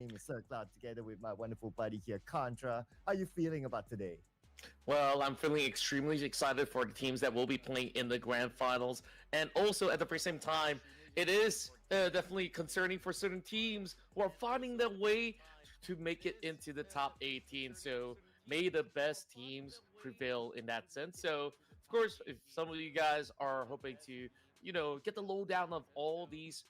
name is Sir Cloud together with my wonderful buddy here, Contra. How are you feeling about today? Well, I'm feeling extremely excited for the teams that will be playing in the grand finals, and also at the same time, it is definitely concerning for certain teams who are finding their way to make it into the top 18. So may the best teams prevail in that sense. So, of course, if some of you guys are hoping to, get the lowdown of all these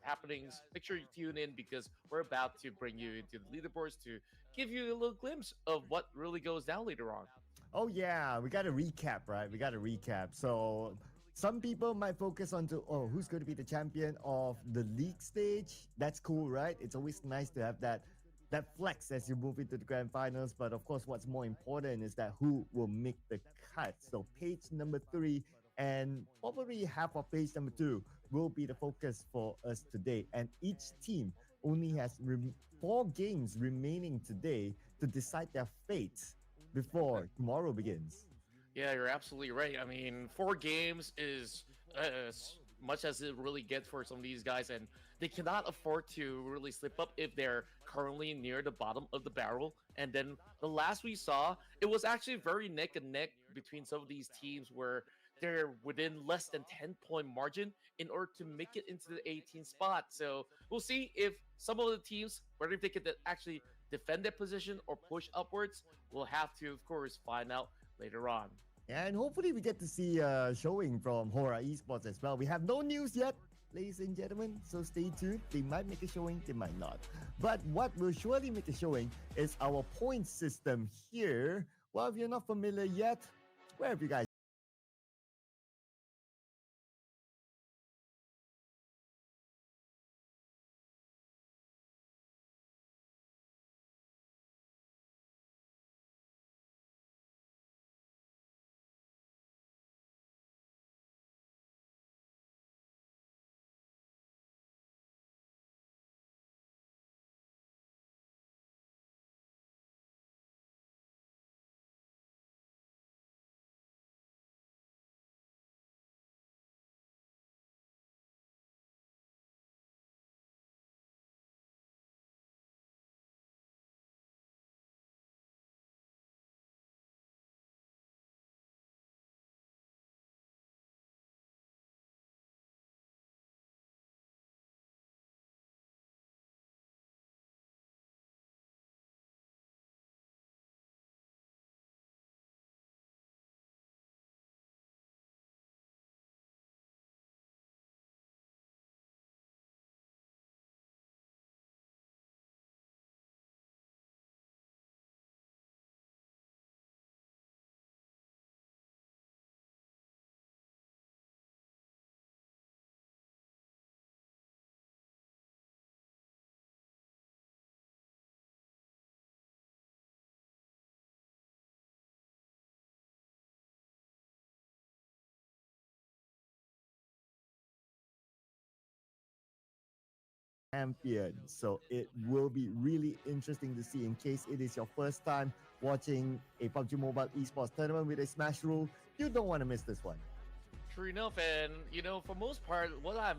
happenings, make sure you tune in because we're about to bring you into the leaderboards to give you a little glimpse of what really goes down later on. Oh yeah, we got a recap, right? We got a recap. So some people might focus on who's going to be the champion of the league stage. That's cool, right? It's always nice to have that flex as you move into the grand finals. But of course, what's more important is that who will make the cut. So page number 3 and probably half of page number 2 will be the focus for us today. And each team only has 4 games remaining today to decide their fate before tomorrow begins. Yeah, you're absolutely right. I mean, 4 games is as much as it really gets for some of these guys, and they cannot afford to really slip up if they're currently near the bottom of the barrel. And then the last we saw, it was actually very neck and neck between some of these teams where they're within less than 10-point margin in order to make it into the 18 spot. So we'll see if some of the teams, whether if they can actually defend their position or push upwards, we'll have to, of course, find out later on. And hopefully we get to see a showing from HORAA Esports as well. We have no news yet, ladies and gentlemen, so stay tuned. They might make a showing, they might not. But what will surely make a showing is our point system here. Well, if you're not familiar yet, where have you guys champion. So it will be really interesting to see in case it is your first time watching a PUBG Mobile Esports tournament with a Smash rule. You don't want to miss this one. True enough, and for most part, what I'm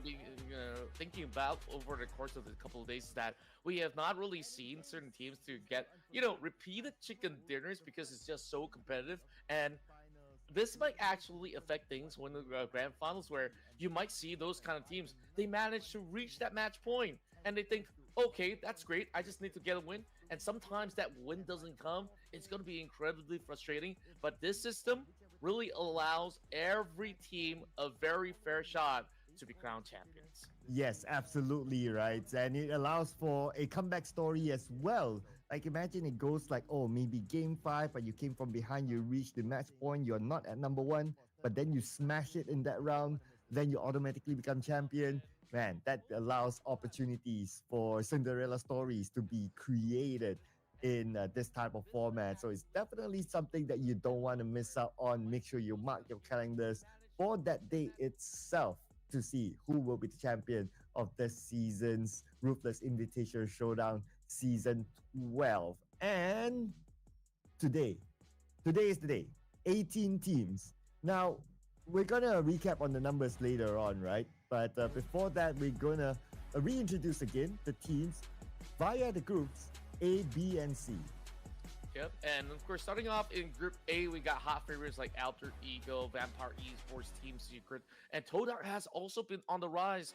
thinking about over the course of the couple of days is that we have not really seen certain teams to get repeated chicken dinners because it's just so competitive, and this might actually affect things when the grand finals, where you might see those kind of teams, they manage to reach that match point and they think, okay, that's great, I just need to get a win. And sometimes that win doesn't come. It's going to be incredibly frustrating. But this system really allows every team a very fair shot to be crowned champions. Yes, absolutely right. And it allows for a comeback story as well. Like imagine it goes like, oh, maybe game 5, but you came from behind, you reach the match point, you're not at number 1, but then you smash it in that round, then you automatically become champion. Man, that allows opportunities for Cinderella stories to be created in this type of format. So it's definitely something that you don't want to miss out on. Make sure you mark your calendars for that day itself to see who will be the champion of this season's Ruthless Invitational Showdown Season 12. And today is the day. 18 teams. Now, we're going to recap on the numbers later on, right? But before that, we're going to reintroduce again the teams via the groups A, B, and C. Yep, and of course, starting off in Group A, we got hot favorites like Alter Ego, Vampire Esports, Team Secret, and TODAK has also been on the rise.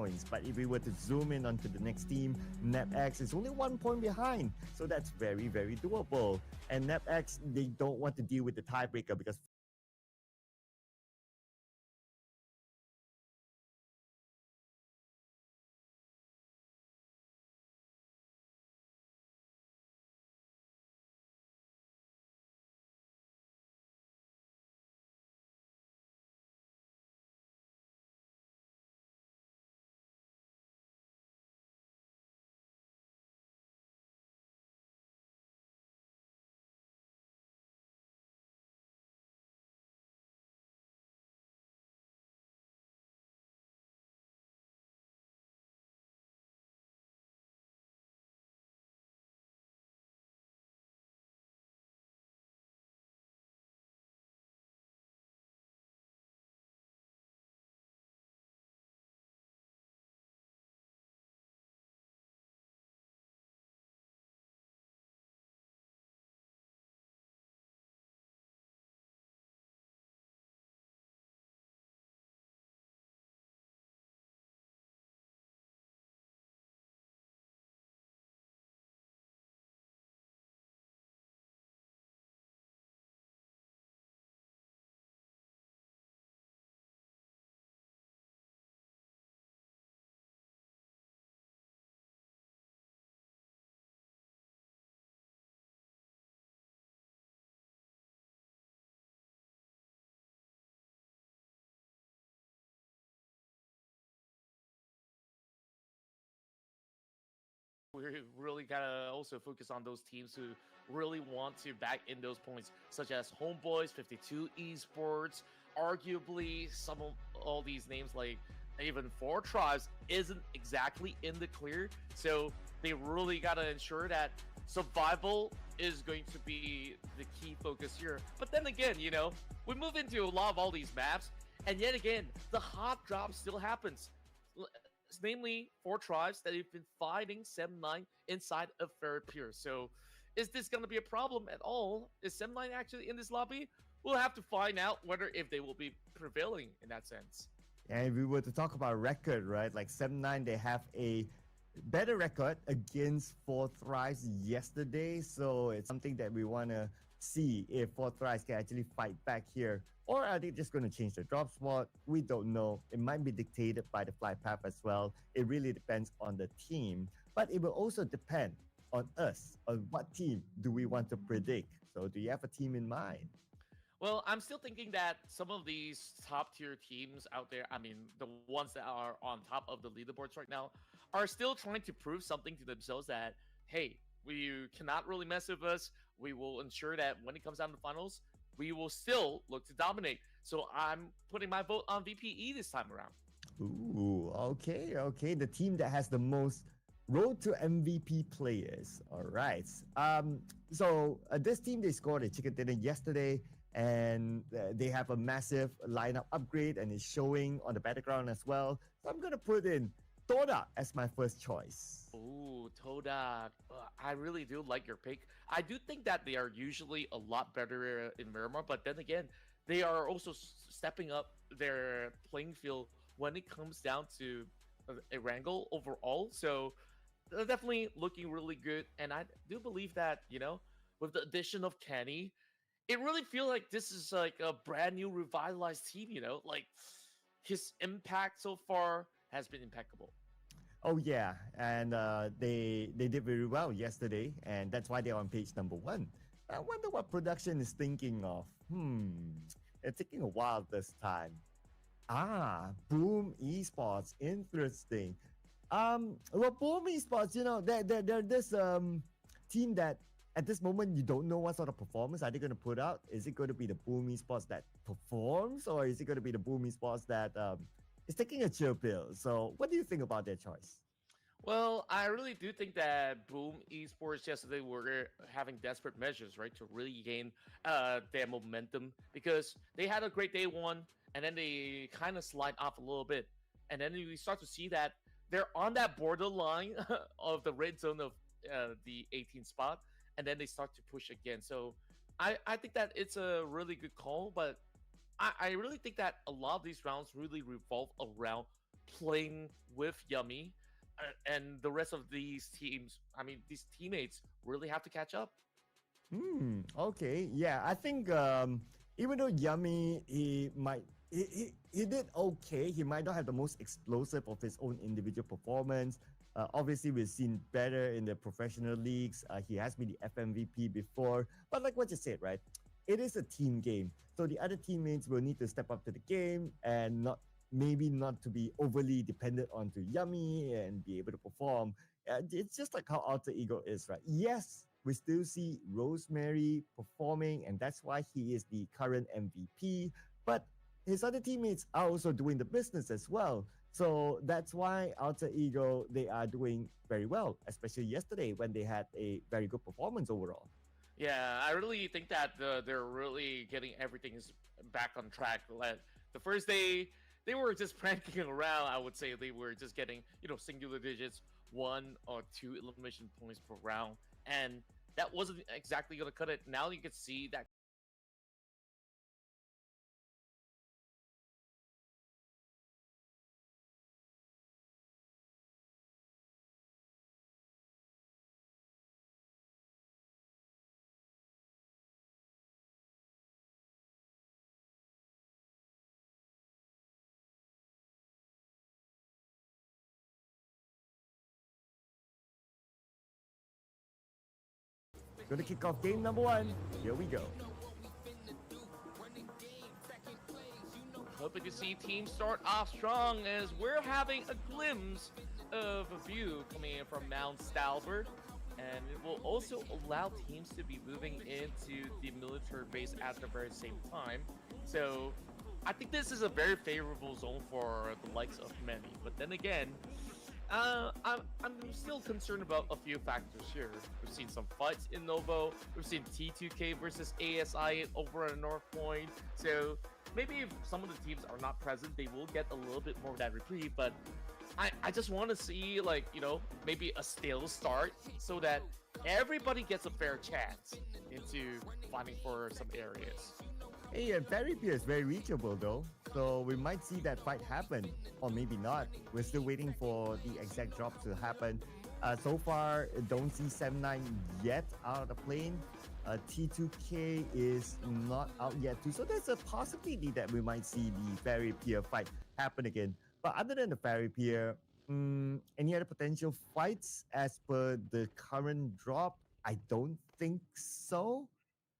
points. But if we were to zoom in onto the next team, NetX is only 1 point behind. So that's very, very doable. And NetX, they don't want to deal with the tiebreaker because We really gotta also focus on those teams who really want to back in those points, such as Homebois, 52 Esports. Arguably, some of all these names, like even Four Tribes, isn't exactly in the clear. So they really gotta ensure that survival is going to be the key focus here. But then again, we move into a lot of all these maps, and yet again, the hot drop still happens, namely Four Tribes that have been fighting 7-9 inside of Ferret Pier. So is this going to be a problem at all? Is 7-9 actually in this lobby? We'll have to find out whether if they will be prevailing in that sense. and if we were to talk about record, right? Like 7-9, they have a better record against Four Thrives yesterday. So it's something that we want to see if Four Thrives can actually fight back here. Or are they just going to change the drop spot? We don't know. It might be dictated by the flight path as well. It really depends on the team. But it will also depend on us, on what team do we want to predict. So do you have a team in mind? Well, I'm still thinking that some of these top tier teams out there, I mean, the ones that are on top of the leaderboards right now, are still trying to prove something to themselves that, hey, we cannot really mess with us. We will ensure that when it comes down to finals, we will still look to dominate. So I'm putting my vote on VPE this time around. Ooh, okay. The team that has the most road to MVP players. All right. So this team, they scored a chicken dinner yesterday, and they have a massive lineup upgrade, and it's showing on the battleground as well. So I'm gonna put in TODAK as my first choice. Ooh, TODAK. I really do like your pick. I do think that they are usually a lot better in Miramar, but then again, they are also stepping up their playing field when it comes down to ERANGEL overall. So they're definitely looking really good. And I do believe that, with the addition of Kenny, it really feels like this is like a brand new revitalized team, like his impact so far has been impeccable. Oh yeah, and they did very well yesterday, and that's why they're on page number one. I wonder what production is thinking of. It's taking a while this time. Boom Esports, interesting. Well, Boom Esports, they're this team that at this moment you don't know what sort of performance are they going to put out. Is it going to be the Boom Esports that performs, or is it going to be the Boom Esports that is taking a chill pill? So, what do you think about their choice? Well, I really do think that Boom Esports yesterday were having desperate measures, right, to really gain their momentum because they had a great day one, and then they kind of slide off a little bit, and then we start to see that they're on that borderline of the red zone of the 18th spot, and then they start to push again. So I think that it's a really good call, but I really think that a lot of these rounds really revolve around playing with Yummy, and the rest of these teams. I mean, these teammates really have to catch up. Okay. Yeah, I think even though Yummy, he did okay. He might not have the most explosive of his own individual performance. Obviously, we've seen better in the professional leagues. He has been the FMVP before. But like what you said, right? It is a team game. So the other teammates will need to step up to the game and not to be overly dependent onto Yummy and be able to perform. It's just like how Alter Ego is, right? Yes, we still see Rosemary performing, and that's why he is the current MVP. But his other teammates are also doing the business as well. So that's why Alter Ego, they are doing very well, especially yesterday when they had a very good performance overall. Yeah, I really think that they're really getting everything back on track. The first day, they were just pranking around. I would say they were just getting, singular digits, 1 or 2 elimination points per round. And that wasn't exactly going to cut it. Now you can see that Going to kick off game number one. Here we go. hoping to see teams start off strong as we're having a glimpse of a view coming in from Mount Stalbert. And it will also allow teams to be moving into the military base at the very same time. So I think this is a very favorable zone for the likes of many. But then again, I'm still concerned about a few factors here. We've seen some fights in Novo. We've seen T2K versus ASI over at North Point. So maybe if some of the teams are not present, they will get a little bit more of that reprieve. But I just want to see, like, maybe a still start so that everybody gets a fair chance into fighting for some areas. Hey, Very Pierce, very reachable though. So we might see that fight happen, or maybe not. We're still waiting for the exact drop to happen. So far, don't see 7-9 yet out of the plane. T2K is not out yet too. So there's a possibility that we might see the Fairy Pier fight happen again. But other than the Fairy Pier, any other potential fights as per the current drop? I don't think so.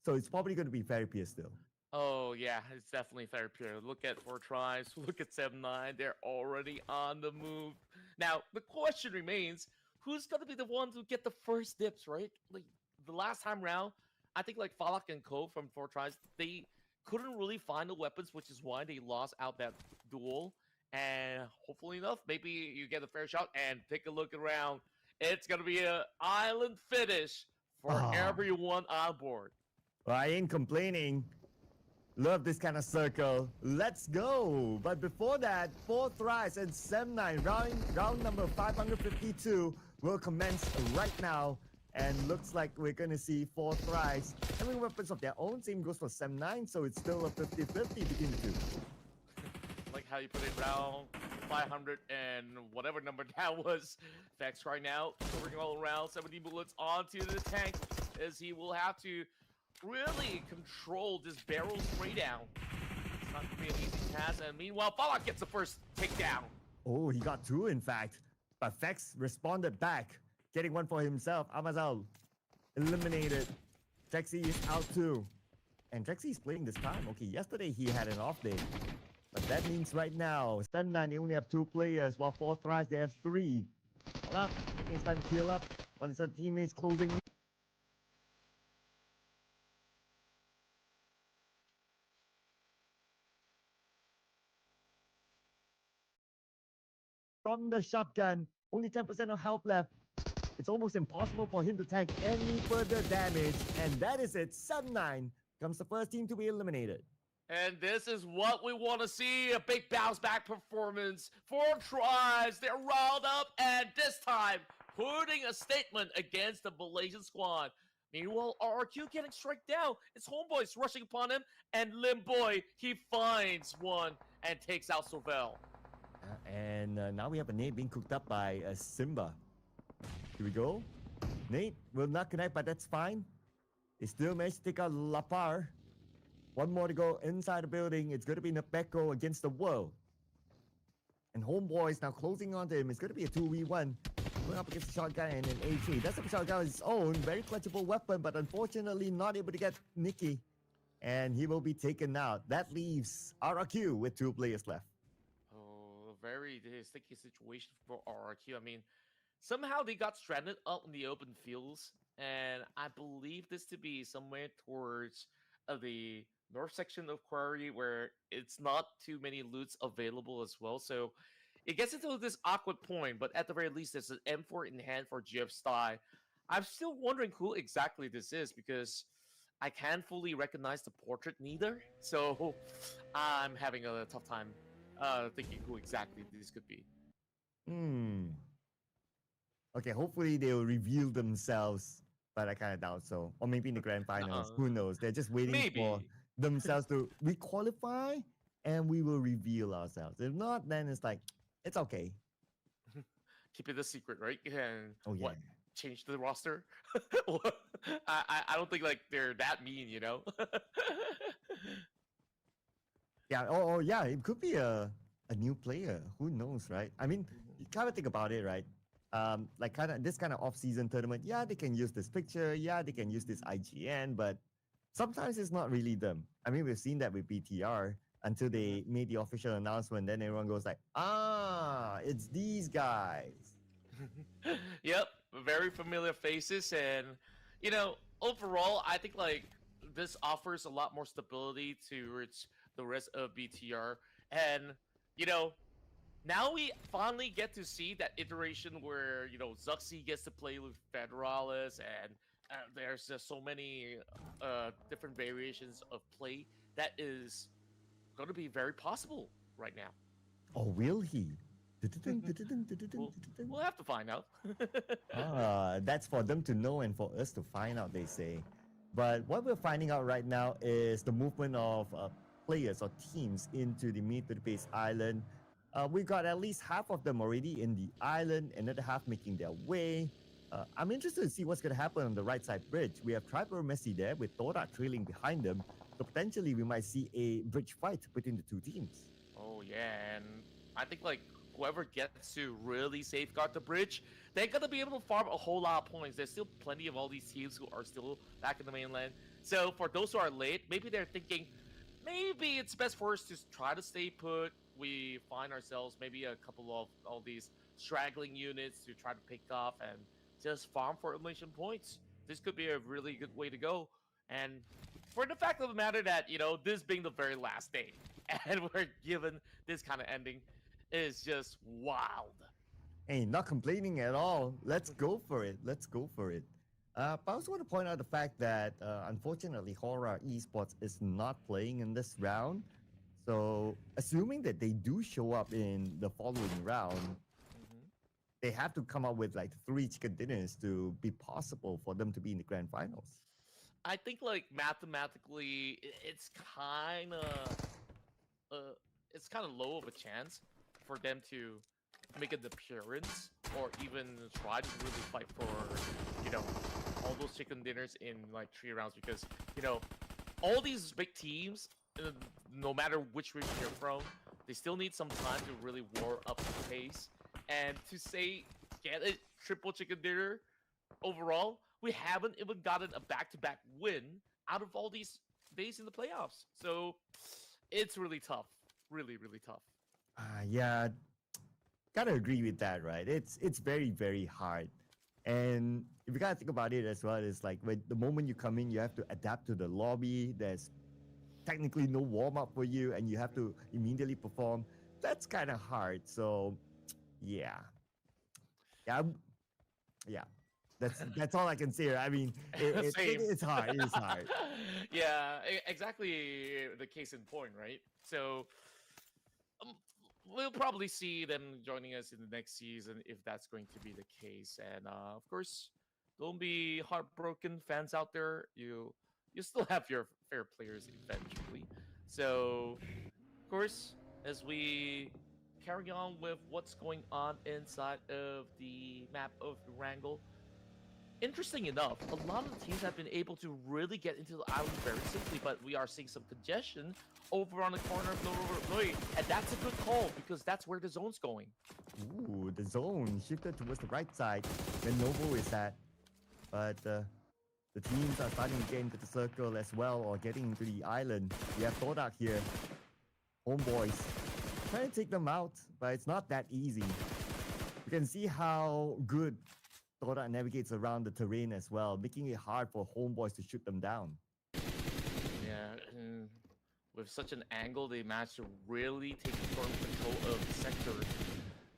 So it's probably going to be Fairy Pier still. Oh yeah, it's definitely fair period. Look at 4 tries, look at 7-9, they're already on the move. Now the question remains, who's gonna be the one to get the first dips, right? Like the last time round, I think like Falak and Co from 4 tries, they couldn't really find the weapons, which is why they lost out that duel. And hopefully enough, maybe you get a fair shot and take a look around. It's gonna be an island finish for Ah, everyone on board. well, I ain't complaining. Love this kind of circle. Let's go. But before that, 4 tries and 7-9 round number 552 will commence right now. And looks like we're going to see 4 tries having weapons of their own. Same goes for 7-9, so it's still a 50-50 between the two. Like how you put it, round 500 and whatever number that was. Vex right now, covering all around, 70 bullets onto the tank as he will have to really control this barrel spray down. It's not going to be an easy task, and meanwhile, Fallout gets the first takedown. Oh, he got two, in fact. But Fex responded back, getting one for himself. Amazal eliminated. Trexie is out too. And Trexie is playing this time. Okay, yesterday he had an off day. But that means right now, 7-9, they only have 2 players, while 4 tries, they have 3. Hold up, it's time to heal up. One of his teammates closing. From the shotgun, only 10% of health left. It's almost impossible for him to tank any further damage. And that is it. 7-9 comes the first team to be eliminated. And this is what we want to see, a big bounce back performance. 4 tries, they're riled up, and this time, putting a statement against the Malaysian squad. Meanwhile, RRQ getting struck down. It's Homebois rushing upon him, and Limboy, he finds one and takes out Sovel. And now we have a nade being cooked up by Simba. Here we go. Nate will not connect, but that's fine. They still managed to take out Lapar. One more to go inside the building. It's going to be Napeko against the world. And Homebois now closing onto him. It's going to be a 2v1. Going up against the shotgun and an AK. That's a shotgun of his own. Very clutchable weapon, but unfortunately not able to get Nikki. And he will be taken out. That leaves RRQ with 2 players left. Oh, very sticky situation for RRQ. I mean, somehow they got stranded out in the open fields, and I believe this to be somewhere towards the north section of Quarry where it's not too many loots available as well. So it gets into this awkward point, but at the very least, there's an M4 in hand for GF Stye. I'm still wondering who exactly this is because I can't fully recognize the portrait neither. So I'm having a tough time thinking who exactly this could be. Hmm. Okay, hopefully they will reveal themselves, but I kind of doubt so. Or maybe in the grand finals. Who knows? They're just waiting for Maybe. themselves to requalify and we will reveal ourselves. If not, then it's like, it's okay. Keep it a secret, right? And Oh, yeah. what? Change the roster? I don't think like they're that mean, you know? Yeah, yeah, it could be a new player. Who knows, right? I mean, you kind of think about it, right? Like kind of this kind of off-season tournament, yeah, they can use this picture, yeah, they can use this IGN, but sometimes it's not really them. I mean, we've seen that with BTR until they made the official announcement. Then everyone goes like, ah, it's these guys. Yep, very familiar faces, and overall, I think like this offers a lot more stability towards the rest of BTR, and you know, now we finally get to see that iteration where Zuxi gets to play with Federalis, and there's just so many different variations of play that is going to be very possible right now. Or will he? We'll have to find out. That's for them to know and for us to find out, they say. But what we're finding out right now is the movement of players or teams into the mid to the base island. We've got at least half of them already in the island, another half making their way. I'm interested to see what's going to happen on the right side bridge. We have Triber Messi there with TODAK trailing behind them. So potentially we might see a bridge fight between the two teams. Oh yeah, and I think like whoever gets to really safeguard the bridge, they're gonna be able to farm a whole lot of points. There's still plenty of all these teams who are still back in the mainland. So for those who are late, maybe they're thinking, maybe it's best for us to try to stay put. We find ourselves maybe a couple of all these straggling units to try to pick off and just farm for elimination points. This could be a really good way to go. And for the fact of the matter that, this being the very last day, and we're given this kind of ending, is just wild. Hey, not complaining at all. Let's go for it. Let's go for it. But I also want to point out the fact that unfortunately, HORAA Esports is not playing in this round. So, assuming that they do show up in the following round, they have to come up with like 3 chicken dinners to be possible for them to be in the grand finals. I think like mathematically, it's kind of low of a chance for them to make an appearance or even try to really fight for all those chicken dinners in like 3 rounds because all these big teams, no matter which region you're from, they still need some time to really warm up the pace. And to say get a triple chicken dinner overall, we haven't even gotten a back-to-back win out of all these days in the playoffs. So it's really tough. Really, really tough. Yeah, gotta agree with that, right? It's very, very hard. And if you gotta think about it as well, it's like when the moment you come in, you have to adapt to the lobby. There's technically no warm-up for you, and you have to immediately perform. That's kind of hard. So, yeah. Yeah. That's all I can say. I mean, it's hard. It is hard. Yeah, exactly the case in point, right? So we'll probably see them joining us in the next season if that's going to be the case. And of course, don't be heartbroken, fans out there. You still have your fair players eventually. So, of course, as we carry on with what's going on inside of the map of ERANGEL. Interesting enough, a lot of the teams have been able to really get into the island very simply, but we are seeing some congestion over on the corner of Norway, and that's a good call because that's where the zone's going. Ooh, the zone shifted towards the right side where Novo is at. But the teams are starting to get into the circle as well, or getting into the island. We have TODAK here. Homebois. Trying to take them out, but it's not that easy. You can see how good TODAK navigates around the terrain as well, making it hard for Homebois to shoot them down. Yeah, and with such an angle, they managed to really take firm control of the sector.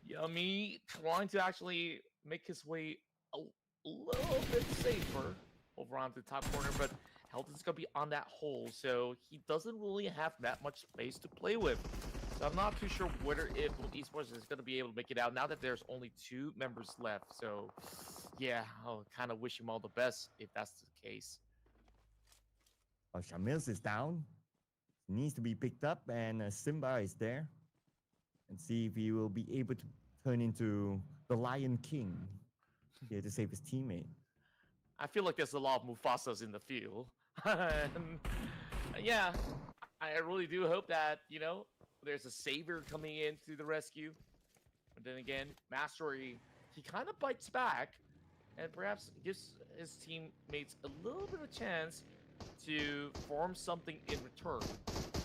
Yummy trying to actually make his way a little bit safer over onto the top corner, but Helton's going to be on that hole, so he doesn't really have that much space to play with. So I'm not too sure whether if Esports is going to be able to make it out now that there's only 2 members left. So yeah, I'll kind of wish him all the best if that's the case. Oh, Shamils is down. Needs to be picked up, and Simba is there. And see if he will be able to turn into the Lion King here to save his teammate. I feel like there's a lot of Mufasas in the field. And, yeah, I really do hope that, you know, there's a savior coming in to the rescue. But then again, Mastery, he kind of bites back and perhaps gives his teammates a little bit of chance to form something in return.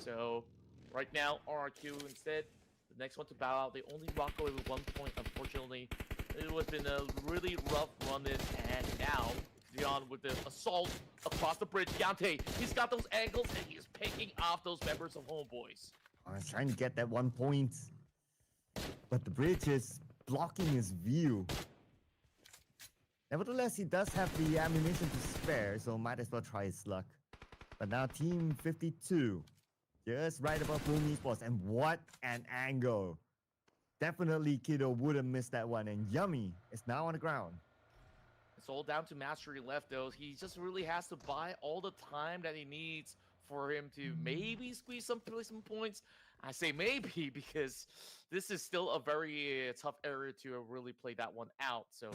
So right now, RRQ instead, the next one to bow out. They only walk away with 1 point, unfortunately. It has been a really rough run-in, and now Dion with the assault across the bridge. Yante, he's got those angles, and he's picking off those members of Homebois. I was trying to get that 1 point, but the bridge is blocking his view. Nevertheless, he does have the ammunition to spare, so might as well try his luck. But now Team 52, just right above Boom Esports, and what an angle. Definitely Kiddo wouldn't miss that one, and Yummy is now on the ground. It's all down to Mastery left, though. He just really has to buy all the time that he needs for him to maybe squeeze some points. I say maybe because this is still a very tough area to really play that one out. So,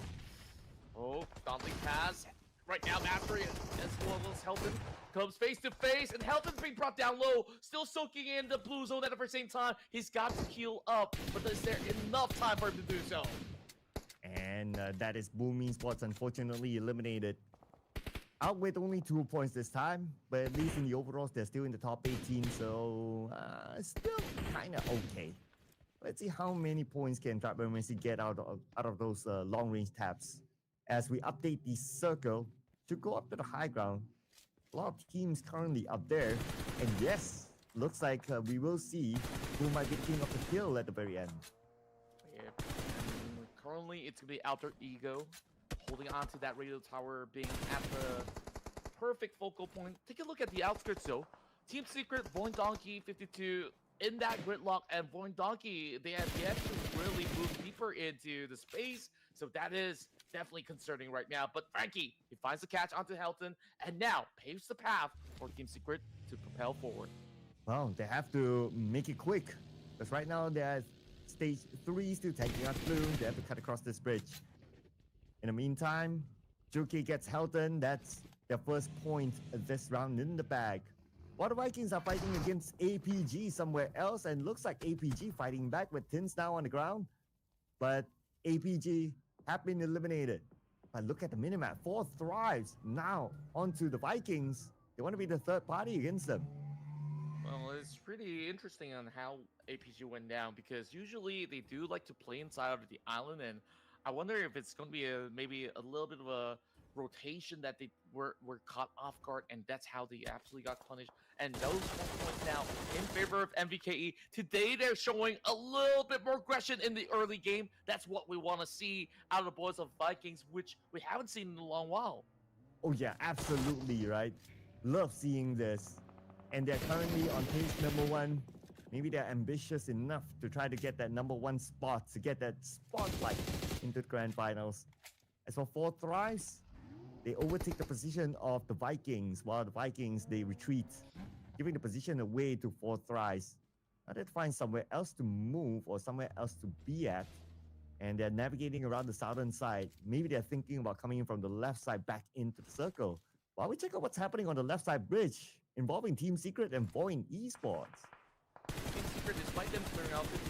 oh, Daunting Pass. Right now, Mastery as well as Helton comes face to face, and Helton's being brought down low, still soaking in the blue zone at the same time. He's got to heal up, but is there enough time for him to do so? And that is Boom Esports unfortunately eliminated. Out with only 2 points this time, but at least in the overalls, they're still in the top 18, so still kind of okay. Let's see how many points can Trapper Messi get out of those long-range taps. As we update the circle to go up to the high ground, a lot of teams currently up there, and yes, looks like we will see who might be king of the hill at the very end. Yep. Currently, it's going to be Alter Ego holding on to that radio tower, being at the perfect focal point. Take a look at the outskirts, though. Team Secret, Voin Donkey, 52 in that gridlock, and Voin Donkey, they have yet to really move deeper into the space, so that is definitely concerning right now. But Frankie, he finds the catch onto Helton, and now paves the path for Team Secret to propel forward. Well, they have to make it quick, because right now they're stage 3 still taking out blue. They have to cut across this bridge. In the meantime, Juki gets Helton. That's their first point this round in the bag. While the Vikings are fighting against APG somewhere else, and looks like APG fighting back with Tins now on the ground. But APG have been eliminated. But look at the minimap, 4 thrives now onto the Vikings. They want to be the third party against them. Well, it's pretty interesting on how APG went down, because usually they do like to play inside of the island, and I wonder if it's going to be maybe a little bit of a rotation that they were caught off guard, and that's how they absolutely got punished. And those 1 points now in favor of MVKE. Today they're showing a little bit more aggression in the early game. That's what we want to see out of the boys of Vikings, which we haven't seen in a long while. Oh yeah, absolutely, right? Love seeing this. And they're currently on page number 1. Maybe they're ambitious enough to try to get that number 1 spot, to get that spotlight into the grand finals. As for 4 thrives, they overtake the position of the Vikings, while the Vikings, they retreat, giving the position away to 4 thrives. Now they find somewhere else to move or somewhere else to be at. And they're navigating around the southern side. Maybe they're thinking about coming in from the left side back into the circle. While we check out what's happening on the left side bridge involving Team Secret and Void Esports. Team Secret, despite them clearing out 50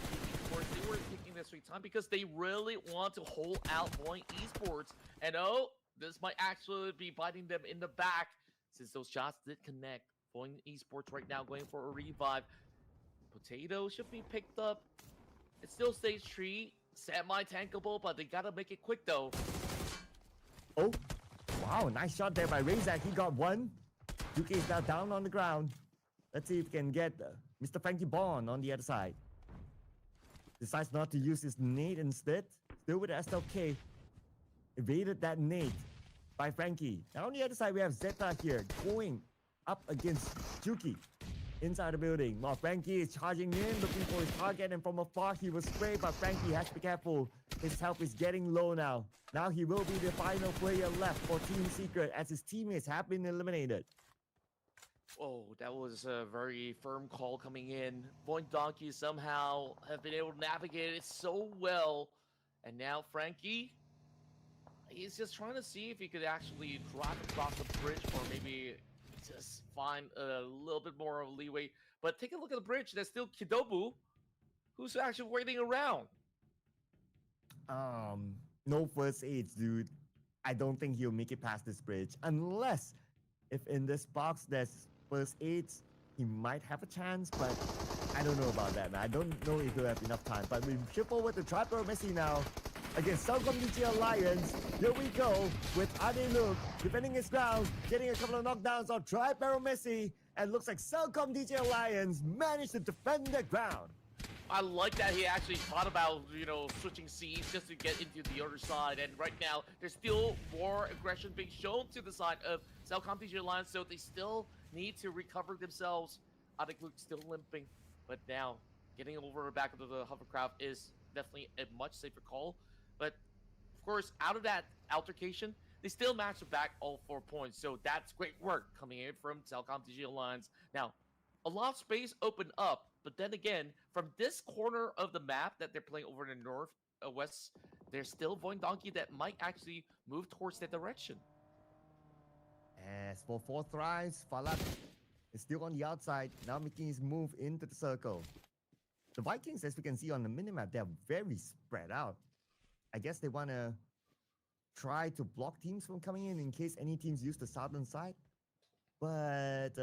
Esports, they were taking their sweet time because they really want to hold out Void Esports. And oh, this might actually be biting them in the back since those shots did connect. Void Esports right now going for a revive. Potato should be picked up. It's still stage 3, semi-tankable, but they gotta make it quick though. Oh, wow, nice shot there by Razak. He got one. Duke is now down on the ground. Let's see if we can get Mr. Frankie Bond on the other side. Decides not to use his nade instead. Still with the SLK. Evaded that nade by Frankie. Now on the other side, we have Zeta here going up against Juki. Inside the building, while Frankie is charging in, looking for his target, and from afar he was sprayed, but Frankie has to be careful. His health is getting low now. Now he will be the final player left for Team Secret as his teammates have been eliminated. Oh, that was a very firm call coming in. Void Donkey somehow have been able to navigate it so well. And now Frankie, he's just trying to see if he could actually drive across the bridge or maybe just find a little bit more of a leeway. But take a look at the bridge. There's still Kidobu, who's actually waiting around. No first aids, dude. I don't think he'll make it past this bridge. Unless, if in this box there's first aids, he might have a chance, but I don't know about that, man. I don't know if he'll have enough time. But we shift forward to Trapper Messi now. Against Cellcom DJ Alliance. Here we go with Ade Luke defending his ground, getting a couple of knockdowns on Triparo Messi, and looks like Cellcom DJ Alliance managed to defend the ground. I like that he actually thought about, switching seas just to get into the other side. And right now, there's still more aggression being shown to the side of Cellcom DJ Alliance, so they still need to recover themselves. Ade Luke still limping, but now getting over the back of the hovercraft is definitely a much safer call. But, of course, out of that altercation, they still matched back all 4 points. So that's great work coming in from Cellcom DJ Alliance. Now, a lot of space opened up. But then again, from this corner of the map that they're playing over in the north, west, there's still Void Donkey that might actually move towards that direction. As for 4 Thrives, Falat is still on the outside, now making his move into the circle. The Vikings, as we can see on the minimap, they're very spread out. I guess they want to try to block teams from coming in case any teams use the southern side. But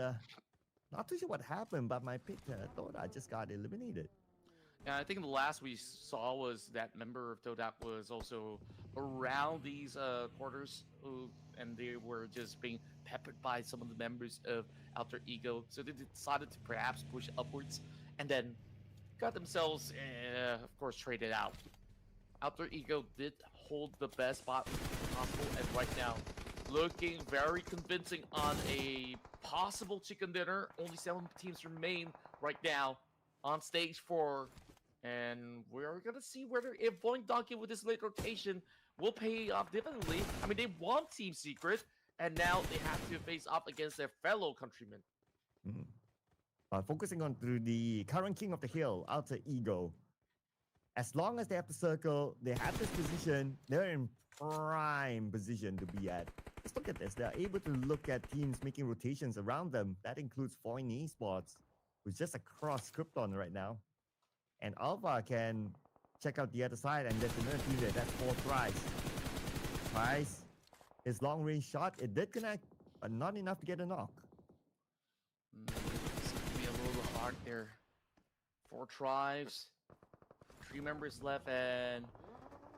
not too sure what happened, but my pick, TODAK, just got eliminated. Yeah, I think the last we saw was that member of TODAK was also around these quarters, and they were just being peppered by some of the members of Alter Ego. So they decided to perhaps push upwards, and then got themselves, of course, traded out. Alter Ego did hold the best spot possible, and right now, looking very convincing on a possible chicken dinner. Only 7 teams remain right now on stage 4. And we're going to see whether if Void Donkey with this late rotation will pay off dividendly. I mean, they won Team Secret, and now they have to face off against their fellow countrymen. Focusing on to the current king of the hill, Alter Ego. As long as they have the circle, they have this position, they're in prime position to be at. Just look at this. They're able to look at teams making rotations around them. That includes Void Esports, who's just across Krypton right now. And Alpha can check out the other side, and there's another team there. That's 4 Thrice. Thrice, his long-range shot, it did connect, but not enough to get a knock. It's going to be a little hard there. 4 Tribes. 3 members left, and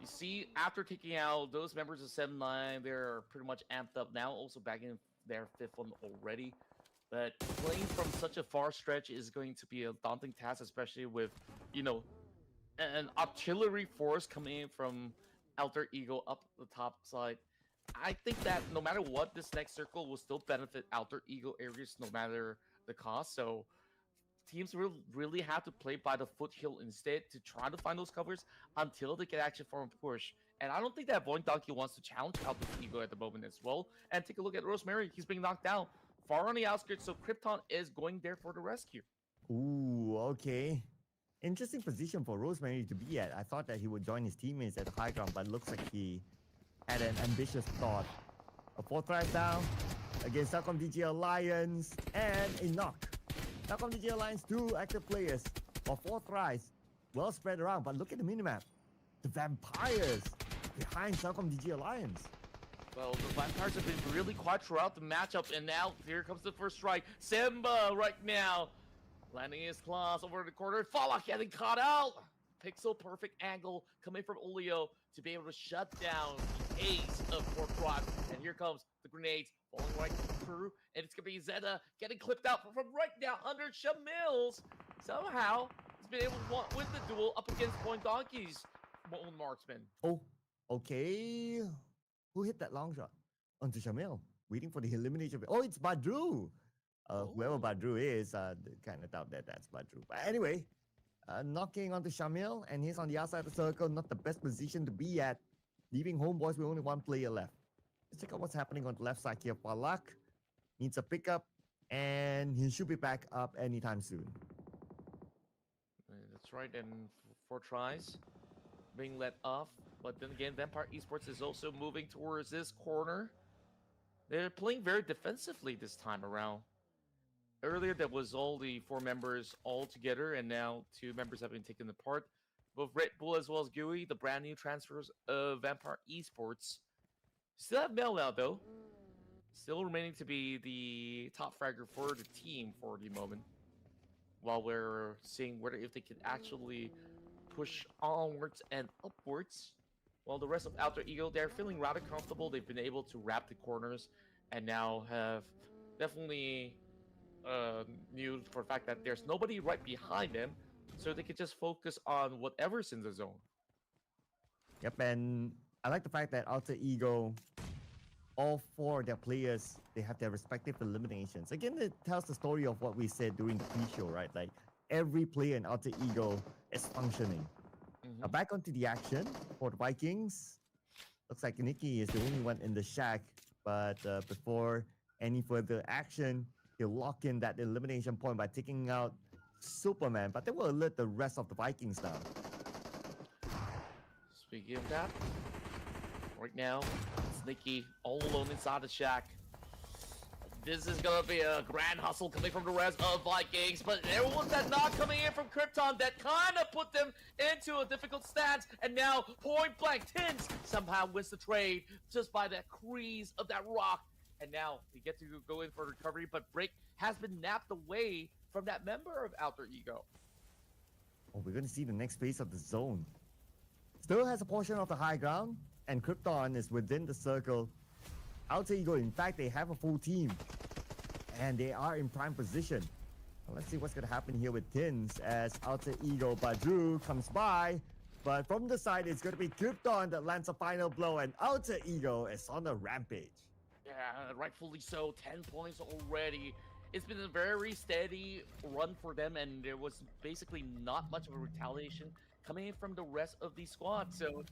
you see, after taking out those members of 7-9, they're pretty much amped up now, also back in their 5th one already. But playing from such a far stretch is going to be a daunting task, especially with, an artillery force coming in from Alter Ego up the top side. I think that no matter what, this next circle will still benefit Alter Ego areas no matter the cost. So teams will really have to play by the foothill instead to try to find those covers until they can actually form a push. And I don't think that Void Donkey wants to challenge Alter Ego at the moment as well. And take a look at Rosemary. He's being knocked down far on the outskirts, so Krypton is going there for the rescue. Ooh, okay. Interesting position for Rosemary to be at. I thought that he would join his teammates at the high ground, but looks like he had an ambitious thought. A fourth rise down against Telkom DG Alliance and a knock. Telkom DG Alliance, 2 active players for fourth rise. Well spread around, but look at the minimap. The Vampires behind Telkom DG Alliance. Well, the Vampires have been really quiet throughout the matchup, and now here comes the first strike. Simba right now, landing his claws over the corner. Fallout getting caught out. Pixel perfect angle coming from Olio to be able to shut down the ace of Fortron. And here comes the grenades falling right through, and it's gonna be Zeta getting clipped out from right now under Shamils. Somehow, he's been able to win the duel up against Point Donkey's own marksman. Oh, okay. Who hit that long shot? Onto Shamil. Waiting for the elimination. Oh, it's Badru. Whoever Badru is, kind of doubt that that's Badru. But anyway, knocking onto Shamil, and he's on the outside of the circle. Not the best position to be at. Leaving Homebois with only 1 player left. Let's check out what's happening on the left side here. Palak needs a pickup, and he should be back up anytime soon. That's right, and 4 tries being let off. But then again, Vampire Esports is also moving towards this corner. They're playing very defensively this time around. Earlier, that was all the 4 members all together, and now 2 members have been taken apart. Both Red Bull as well as Gooey, the brand new transfers of Vampire Esports. Still have Mel now, though. Still remaining to be the top fragger for the team for the moment. While we're seeing whether if they can actually push onwards and upwards. While the rest of Alter Ego, they're feeling rather comfortable. They've been able to wrap the corners and now have definitely knew for the fact that there's nobody right behind them, so they could just focus on whatever's in the zone. Yep, and I like the fact that Alter Ego, all 4 of their players, they have their respective eliminations. Again, it tells the story of what we said during the pre-show, right? Like, every player in Alter Ego is functioning. Now back onto the action for the Vikings. Looks like Nikki is the only one in the shack, but before any further action, he'll lock in that elimination point by taking out Superman, but they will alert the rest of the Vikings now. Speaking of that, right now, it's Nikki all alone inside the shack. This is gonna be a grand hustle coming from the rest of Vikings, but there was that knock coming in from Krypton that kind of put them into a difficult stance, and now point blank Tins somehow wins the trade just by that crease of that rock, and now they get to go in for recovery, but Break has been napped away from that member of Alter Ego. Oh, we're gonna see the next phase of the zone. Still has a portion of the high ground, and Krypton is within the circle. Alter Ego, in fact, they have a full team, and they are in prime position. Well, let's see what's going to happen here with Tins as Alter Ego Badru comes by, but from the side, it's going to be Krypton that lands a final blow, and Alter Ego is on a rampage. Yeah, rightfully so. 10 points already. It's been a very steady run for them, and there was basically not much of a retaliation coming in from the rest of the squad. So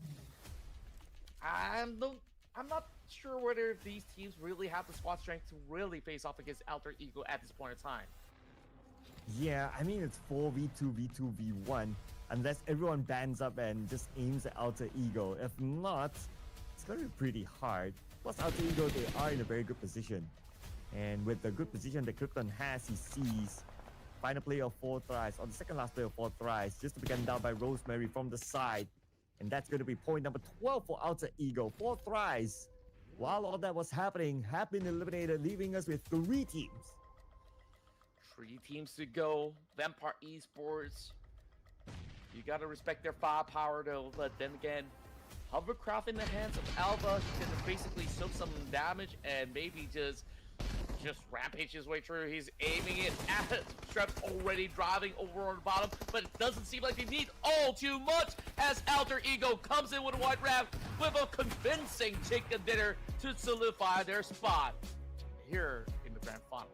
I'm not sure whether these teams really have the squad strength to really face off against Alter Ego at this point in time. Yeah, I mean, it's 4v2v2v1, unless everyone bands up and just aims at Alter Ego. If not, it's going to be pretty hard. Plus, Alter Ego, they are in a very good position. And with the good position that Krypton has, he sees final player of 4 tries, or the second last player of 4 tries, just to be gunned down by Rosemary from the side. And that's going to be point number 12 for Alter Ego. 4 tries. While all that was happening, have been eliminated, leaving us with 3 teams. 3 teams to go. Vampire Esports. You gotta respect their firepower though, but then again, Hovercraft in the hands of Alva, he can basically soak some damage and maybe just rampage his way through. He's aiming it at Straps, already driving over on the bottom, but it doesn't seem like they need all too much as Alter Ego comes in with a white ramp with a convincing chicken dinner to solidify their spot here in the grand finals.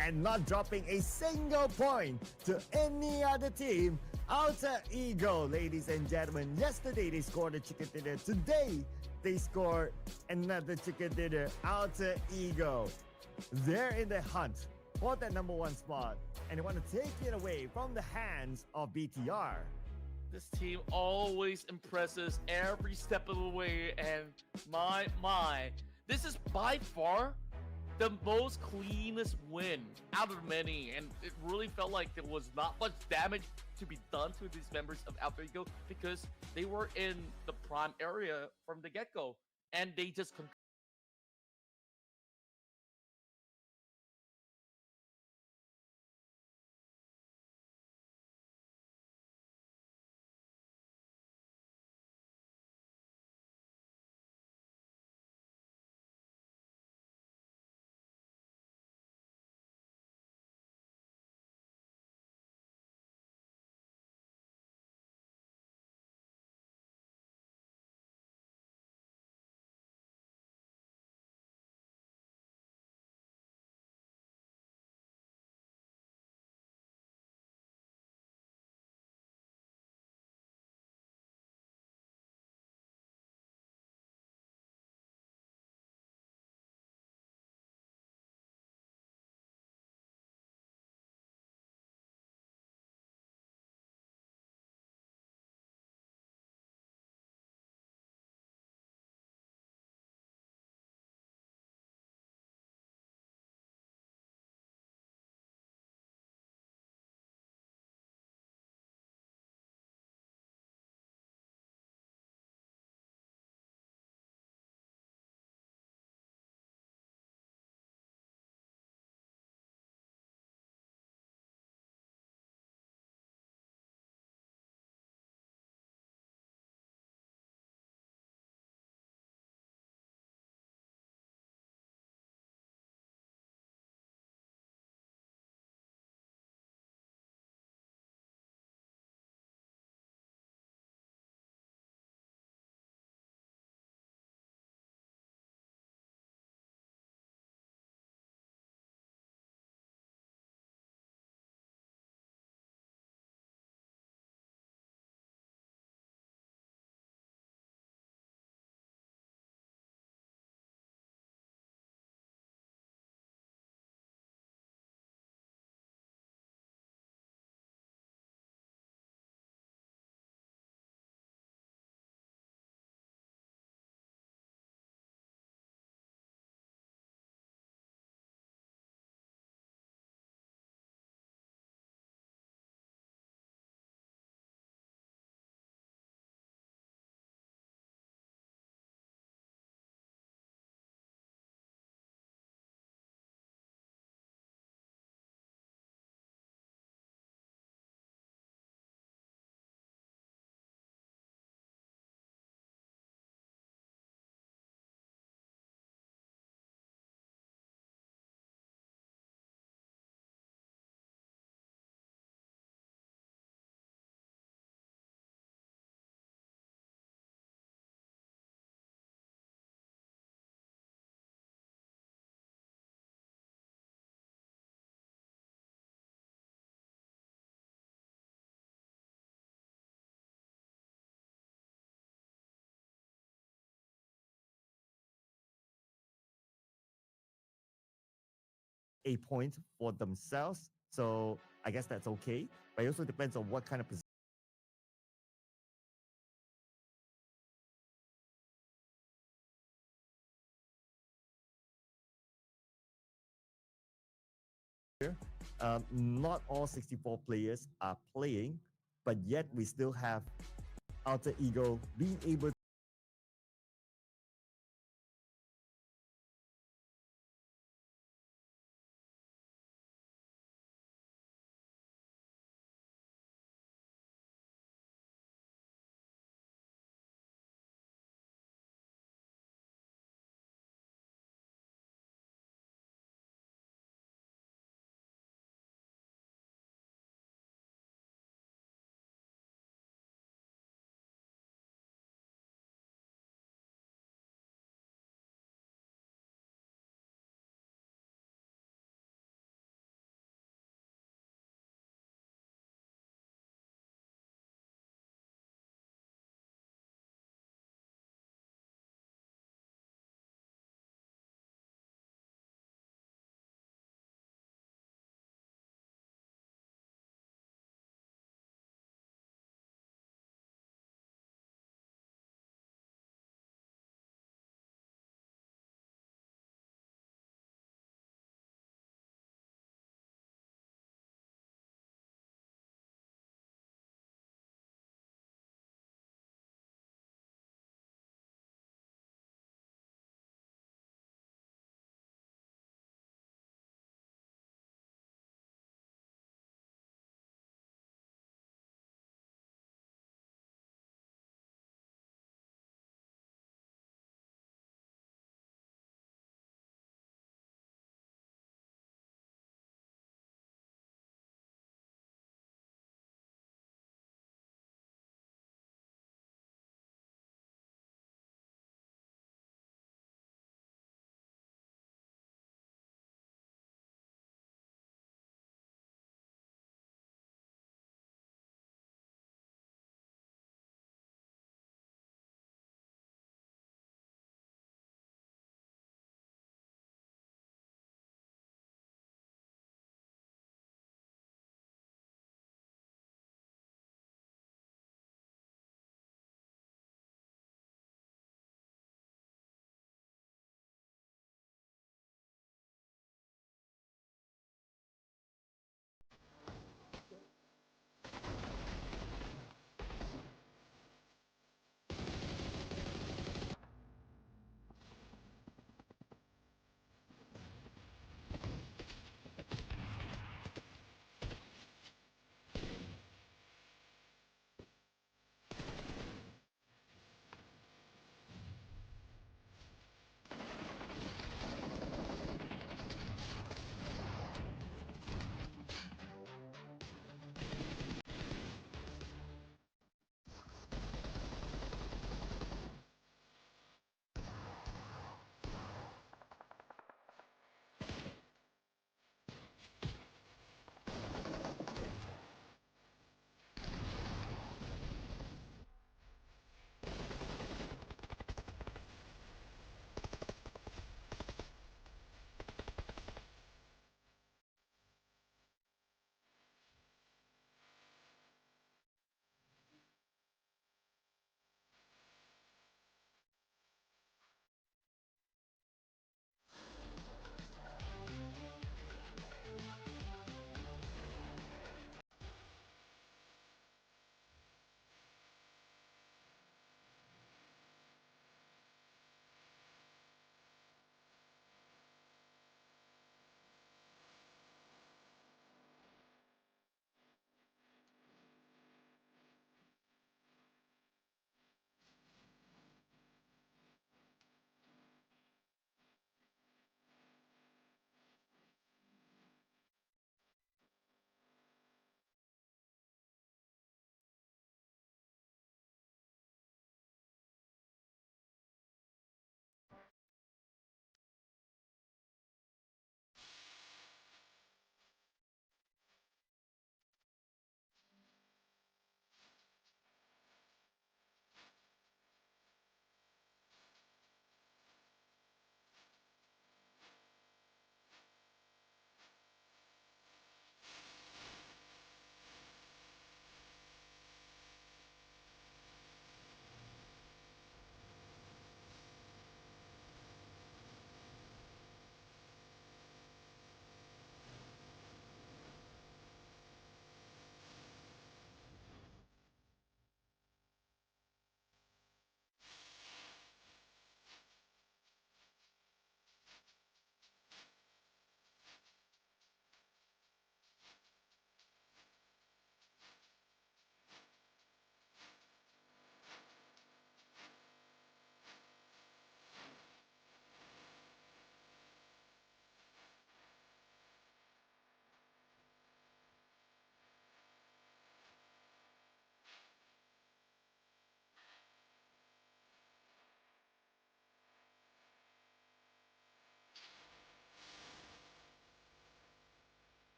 And not dropping a single point to any other team, Alter Ego, ladies and gentlemen. Yesterday they scored a chicken dinner. Today they scored another chicken dinner. Alter Ego, they're in the hunt for that number one spot, and they want to take it away from the hands of BTR. This team always impresses every step of the way, and my, this is by far the most cleanest win out of many, and it really felt like there was not much damage to be done to these members of Alter Ego because they were in the prime area from the get-go, and they just A point for themselves. So I guess that's okay. But it also depends on what kind of position. Not all 64 players are playing, but yet we still have Alter Ego being able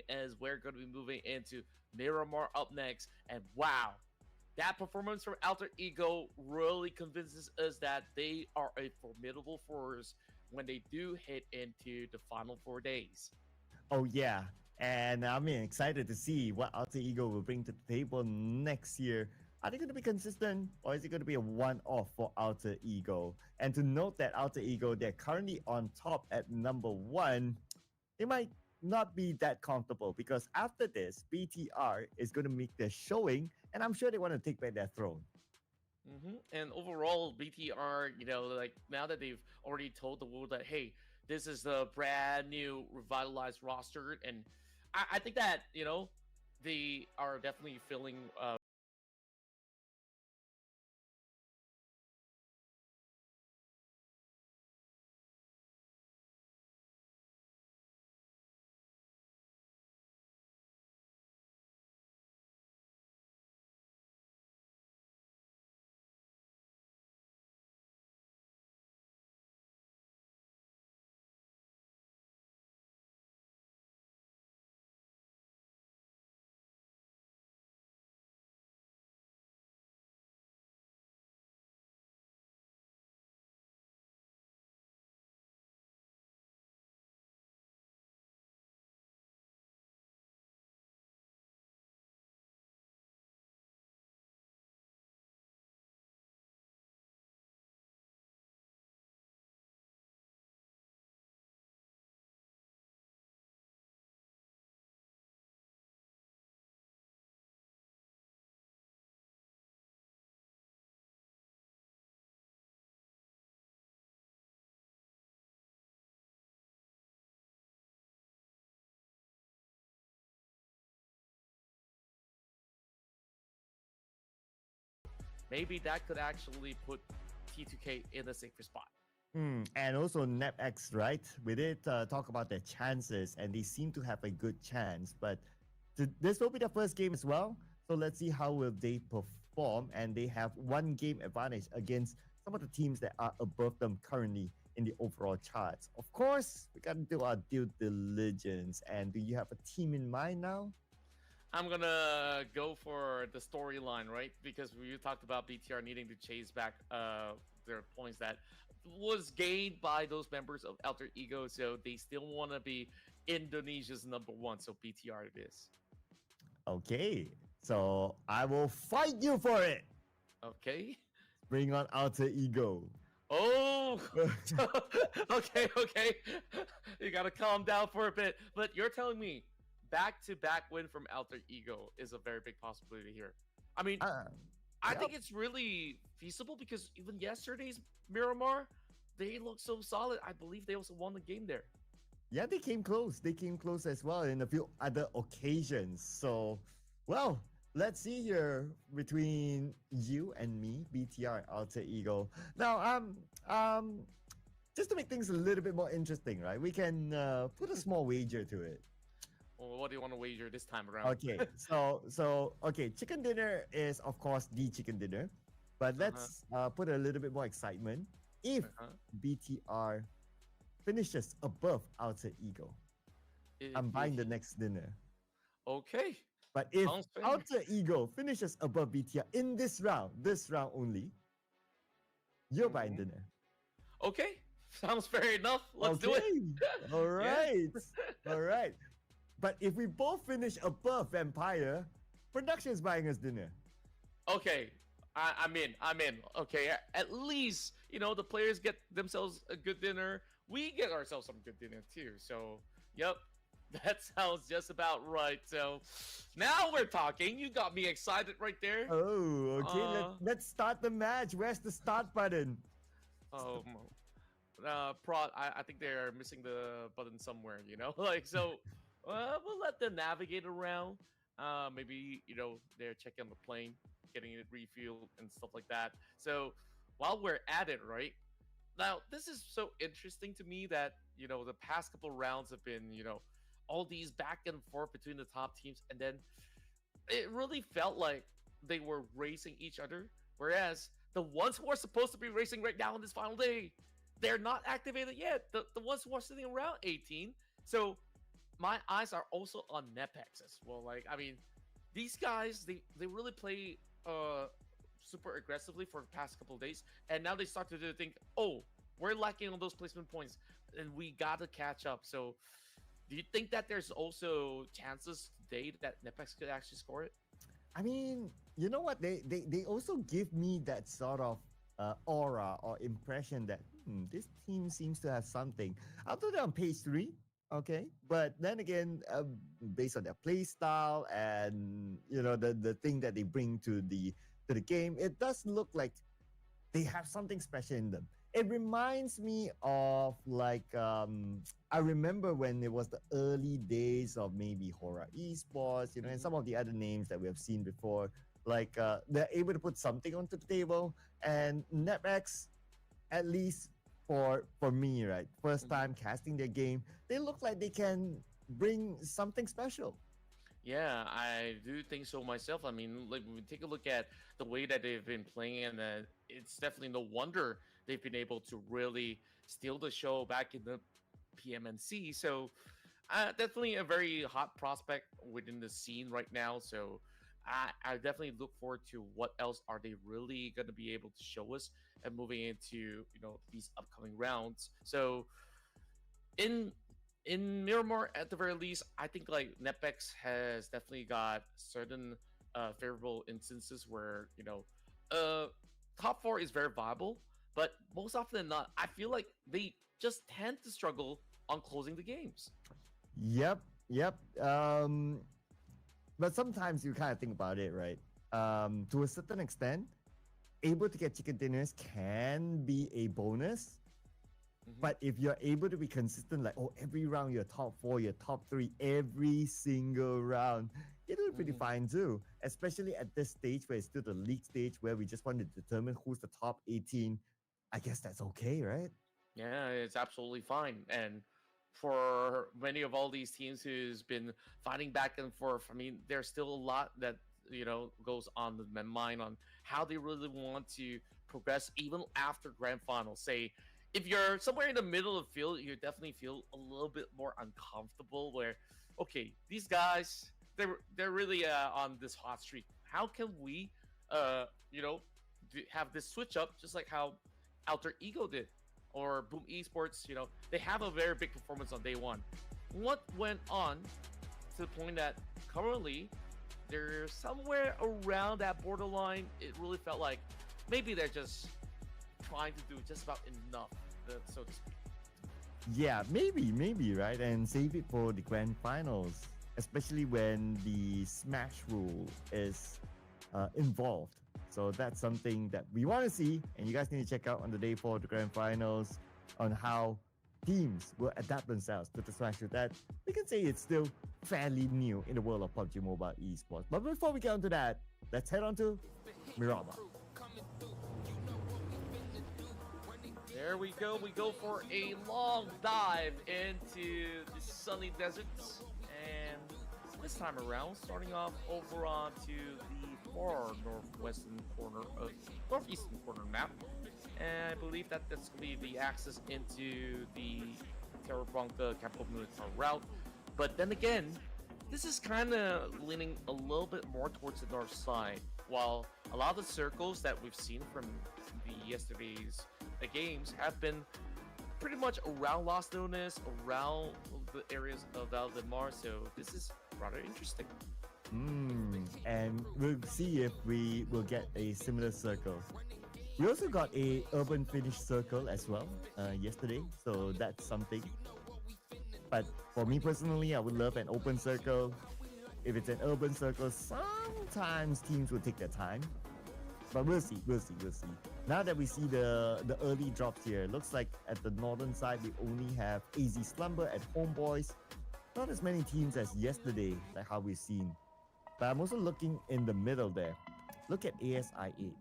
as we're going to be moving into Miramar up next. And wow, that performance from Alter Ego really convinces us that they are a formidable force when they do hit into the final 4 days. Oh yeah, and I'm excited to see what Alter Ego will bring to the table next year. Are they going to be consistent, or is it going to be a one-off for Alter Ego? And to note that Alter Ego, they're currently on top at number one. They might not be that comfortable because after this, BTR is going to make their showing, and I'm sure they want to take back their throne. And overall, BTR, like now that they've already told the world that, hey, this is the brand new revitalized roster, and I think that they are definitely feeling maybe that could actually put T2K in a safer spot. And also NetX, right? We did talk about their chances, and they seem to have a good chance. But this will be the first game as well, so let's see how will they perform. And they have one game advantage against some of the teams that are above them currently in the overall charts. Of course, we got to do our due diligence. And do you have a team in mind now? I'm gonna go for the storyline, right? Because we talked about BTR needing to chase back their points that was gained by those members of Alter Ego, so they still want to be Indonesia's number one. So BTR it is. Okay, so I will fight you for it. Okay. Bring on Alter Ego. Oh, okay. You gotta calm down for a bit. But you're telling me back-to-back win from Alter Ego is a very big possibility here. I mean, I Yep. think it's really feasible because even yesterday's Miramar, they look so solid. I believe they also won the game there. Yeah, they came close. They came close as well in a few other occasions. So, well, let's see here between you and me, BTR Alter Ego. Now, just to make things a little bit more interesting, right? We can put a small wager to it. Well, what do you want to wager this time around? Okay, okay, chicken dinner is of course the chicken dinner, but let's put a little bit more excitement. If BTR finishes above Alter Ego, I'm buying the next dinner. Okay. But if Sounds fair. Alter Ego finishes above BTR in this round only, you're buying dinner. Okay. Sounds fair enough. Let's do it. All right. All right. But if we both finish above Vampire, production is buying us dinner. Okay. I'm in. Okay. At least, the players get themselves a good dinner. We get ourselves some good dinner too. So, yep. That sounds just about right. So, now we're talking. You got me excited right there. Oh, okay. Let's start the match. Where's the start button? Prod. I think they're missing the button somewhere. Like so. We'll let them navigate around. Maybe they're checking on the plane, getting it refueled and stuff like that. So while we're at it, right now, this is so interesting to me that the past couple rounds have been all these back and forth between the top teams, and then it really felt like they were racing each other. Whereas the ones who are supposed to be racing right now on this final day, they're not activated yet. The ones who are sitting around 18. So my eyes are also on Nepex as well. Like, I mean, these guys, they really play super aggressively for the past couple of days, and now they start to think, oh, we're lacking on those placement points, and we gotta catch up. So, do you think that there's also chances today that Nepex could actually score it? I mean, you know what? They also give me that sort of aura or impression that this team seems to have something. I'll do that on page three, okay? But then again, based on their play style and the thing that they bring to the game, it does look like they have something special in them. It reminds me of like I remember when it was the early days of maybe HORAA Esports, and Mm-hmm. some of the other names that we have seen before. Like they're able to put something onto the table, and NetX, at least for me, right, first Mm-hmm. time casting their game, they look like they can bring something special. Yeah, I do think so myself. I mean, like when we take a look at the way that they've been playing, and it's definitely no wonder they've been able to really steal the show back in the PMNC. So, definitely a very hot prospect within the scene right now. So, I definitely look forward to what else are they really going to be able to show us and moving into these upcoming rounds. So, in Miramar, at the very least, I think like Nepex has definitely got certain favorable instances where uh, top four is very viable, but most often than not, I feel like they just tend to struggle on closing the games. Yep, yep. But sometimes you kind of think about it, right? To a certain extent, able to get chicken dinners can be a bonus. Hmm. But if you're able to be consistent, like, oh, every round you're top four, you're top three, every single round, you're doing pretty Hmm. fine too. Especially at this stage where it's still the league stage where we just want to determine who's the top 18. I guess that's okay, right? Yeah, it's absolutely fine. And for many of all these teams who's been fighting back and forth, I mean, there's still a lot that goes on in my mind on how they really want to progress even after grand finals. Say, if you're somewhere in the middle of the field, you definitely feel a little bit more uncomfortable. Where, okay, these guys, they're really on this hot streak. How can we, uh, you know, have this switch up just like how Alter Ego did? Or Boom Esports, they have a very big performance on day one. What went on to the point that currently they're somewhere around that borderline? It really felt like maybe they're just trying to do just about enough, so to speak. Yeah, maybe, right? And save it for the grand finals, especially when the smash rule is involved. So that's something that we want to see, and you guys need to check out on the day four of the grand finals on how teams will adapt themselves to the smash rule. That we can say it's still fairly new in the world of PUBG Mobile esports. But before we get onto that, let's head on to Miramar. There we go. We go for a long dive into the sunny deserts. And this time around, starting off over onto the far northwestern corner of northeastern corner map. And I believe that that's going to be the access into the Terra Blanca capital military route. But then again, this is kind of leaning a little bit more towards the north side. While a lot of the circles that we've seen from the yesterday's games have been pretty much around Las Lunas, around the areas of Valdemar. So this is rather interesting. And we'll see if we will get a similar circle. We also got a urban finish circle as well yesterday, so that's something. But for me personally, I would love an open circle. If it's an urban circle, sometimes teams will take their time. But we'll see. Now that we see the early drops here, looks like at the northern side we only have AZ Slumber at Homebois. Not as many teams as yesterday, like how we've seen. But I'm also looking in the middle there. Look at ASI8.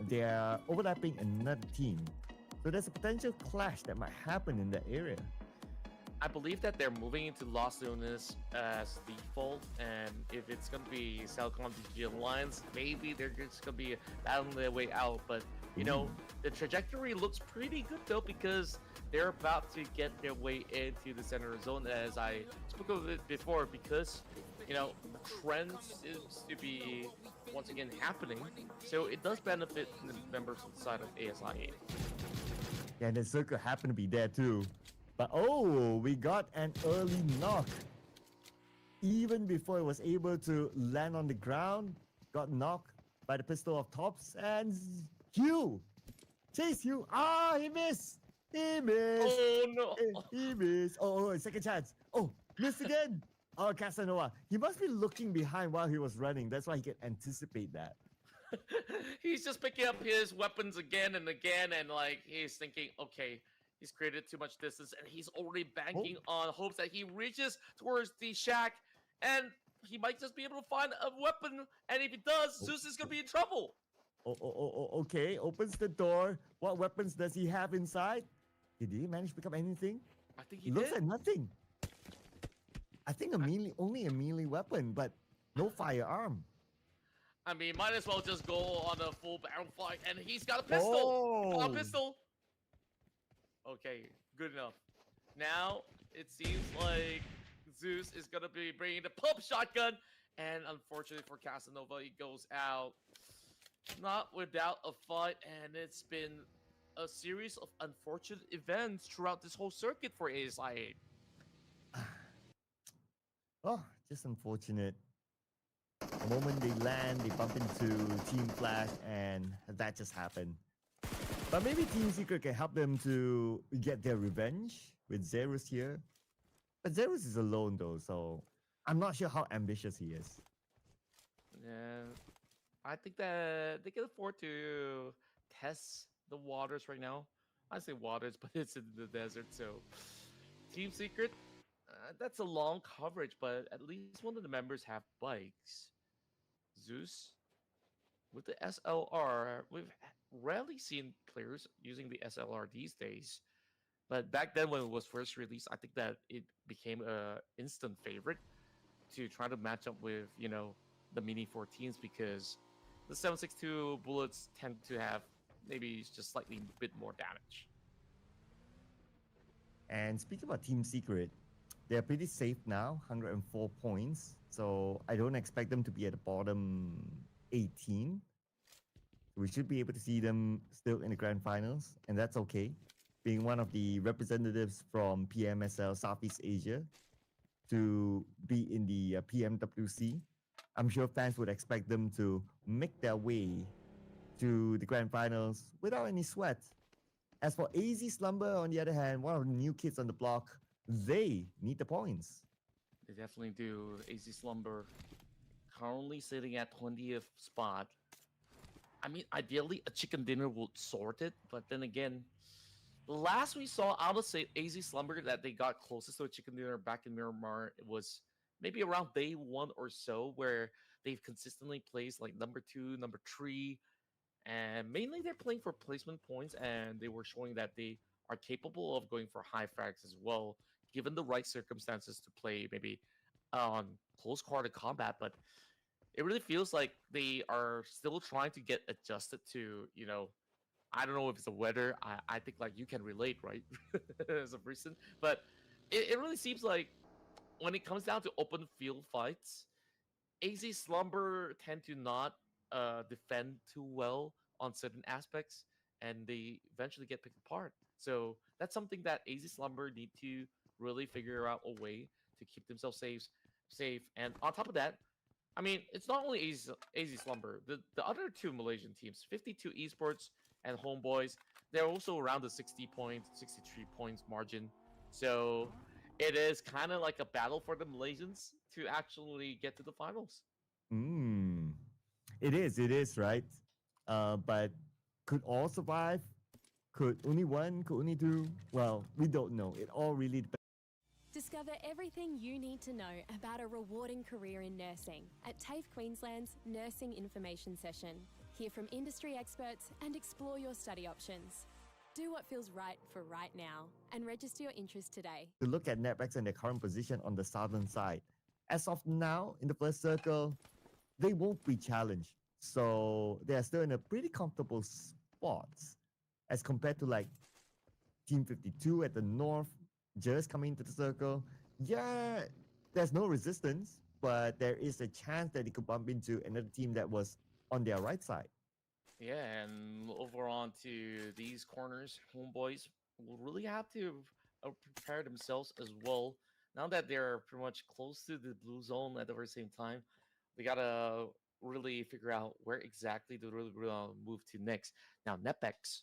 They are overlapping another team. So there's a potential clash that might happen in that area. I believe that they're moving into Los Lunas as default, and if it's gonna be Celcom DG Alliance, maybe they're just gonna be battling their way out. But Ooh. the trajectory looks pretty good though because they're about to get their way into the center zone, as I spoke of it before, because trend seems to be once again happening. So it does benefit the members on the side of ASIA. Yeah, and the circle happened to be there too. But oh, we got an early knock. Even before it was able to land on the ground, got knocked by the pistol of Tops and Hugh. Chase Hugh. Ah, he missed. He missed. Oh no! He missed. Oh, second chance. Oh, missed again. Oh, Casanova. He must be looking behind while he was running. That's why he can anticipate that. He's just picking up his weapons again and again, and like he's thinking, okay, he's created too much distance, and he's already banking on hopes that he reaches towards the shack, and he might just be able to find a weapon. And if he does, Zeus is gonna be in trouble. Okay. Opens the door. What weapons does he have inside? Did he manage to pick up anything? I think he looks did. like nothing. I think only a melee weapon, but no firearm. I mean, might as well just go on a full battle fight, and he's got a pistol. Oh. Got a pistol. Okay, good enough. Now it seems like Zeus is gonna be bringing the pump shotgun, and unfortunately for Casanova, he goes out not without a fight, and it's been a series of unfortunate events throughout this whole circuit for ASIA. Oh, just unfortunate. The moment they land, they bump into Team Flash, and that just happened. But maybe Team Secret can help them to get their revenge with Zerus here. But Zerus is alone though, so I'm not sure how ambitious he is. Yeah, I think that they can afford to test the waters right now. I say waters, but it's in the desert, so Team Secret, that's a long coverage, but at least one of the members have bikes. Zeus, with the SLR, we've rarely seen players using the SLR these days. But back then when it was first released, I think that it became a instant favorite to try to match up with, the Mini 14s, because the 7.62 bullets tend to have maybe just slightly bit more damage. And speaking about Team Secret, they're pretty safe now, 104 points. So I don't expect them to be at the bottom 18. We should be able to see them still in the grand finals, and that's okay. Being one of the representatives from PMSL Southeast Asia to be in the PMWC, I'm sure fans would expect them to make their way to the grand finals without any sweat. As for AZ Slumber, on the other hand, one of the new kids on the block, they need the points. They definitely do. AZ Slumber currently sitting at 20th spot. I mean, ideally, a chicken dinner would sort it, but then again, the last we saw out of AZ Slumber that they got closest to a chicken dinner back in Miramar, it was maybe around day 1 or so, where they've consistently placed like number 2, number 3, and mainly they're playing for placement points, and they were showing that they are capable of going for high frags as well, given the right circumstances to play maybe on close quarter combat. But it really feels like they are still trying to get adjusted to, I don't know if it's the weather. I think like you can relate, right? As a person. But it really seems like when it comes down to open field fights, AZ Slumber tend to not defend too well on certain aspects, and they eventually get picked apart. So that's something that AZ Slumber need to really figure out a way to keep themselves safe. And on top of that, I mean, it's not only AZ Slumber. The other two Malaysian teams, 52 Esports and Homebois, they're also around the 60 points, 63 points margin. So it is kind of like a battle for the Malaysians to actually get to the finals. It is, right? But could all survive? Could only one? Could only two? Well, we don't know. It all really depends. Discover everything you need to know about a rewarding career in nursing at TAFE Queensland's Nursing Information Session. Hear from industry experts and explore your study options. Do what feels right for right now and register your interest today. To look at Netbacks and their current position on the southern side. As of now, in the first circle, they won't be challenged. So they are still in a pretty comfortable spot as compared to like Team 52 at the north just coming into the circle. Yeah, there's no resistance, but there is a chance that it could bump into another team that was on their right side. Yeah, and over on to these corners, Homeboys will really have to prepare themselves as well. Now that they're pretty much close to the blue zone at the very same time, they gotta really figure out where exactly to really move to next. Now, Nepex,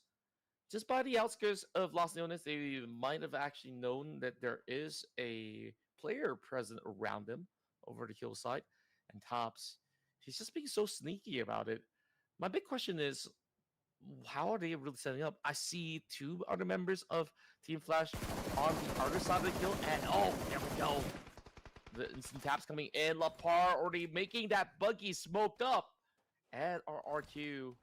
just by the outskirts of Los Leones, they might have actually known that there is a player present around them over the hillside. And Tops, he's just being so sneaky about it. My big question is, how are they really setting up? I see two other members of Team Flash on the other side of the hill, and oh, there we go. The instant taps coming in. Lapar already making that buggy smoked up. And our RQ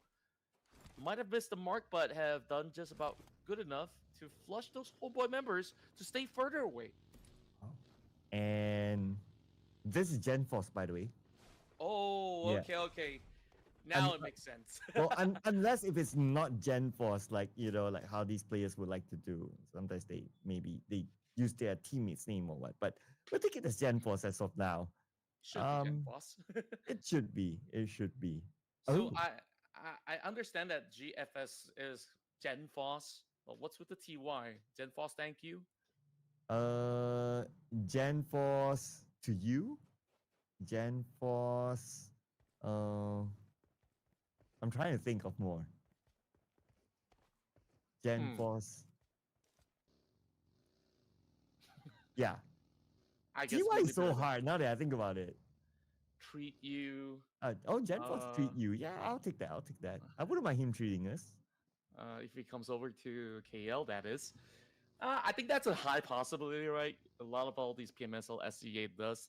might have missed the mark, but have done just about good enough to flush those Homeboy members to stay further away. And this is Gen Force, by the way. Oh, Yeah. okay. Now it makes sense. Well, unless if it's not Gen Force, like like how these players would like to do. Sometimes they use their teammates' name or what. But we'll take it as Gen Force as of now. Should be Gen Boss. It should be. It should be. So I understand that GFS is Gen Foss, but what's with the TY? Gen Foss, thank you. Gen Force to you. Gen Force. I'm trying to think of more. Gen Force. Yeah. I guess TY is so hard now that I think about it. Treat you. Gen Force treat you. Yeah, I'll take that. I wouldn't mind him treating us. If he comes over to KL, that is. I think that's a high possibility, right? A lot of all these PMSL SEA does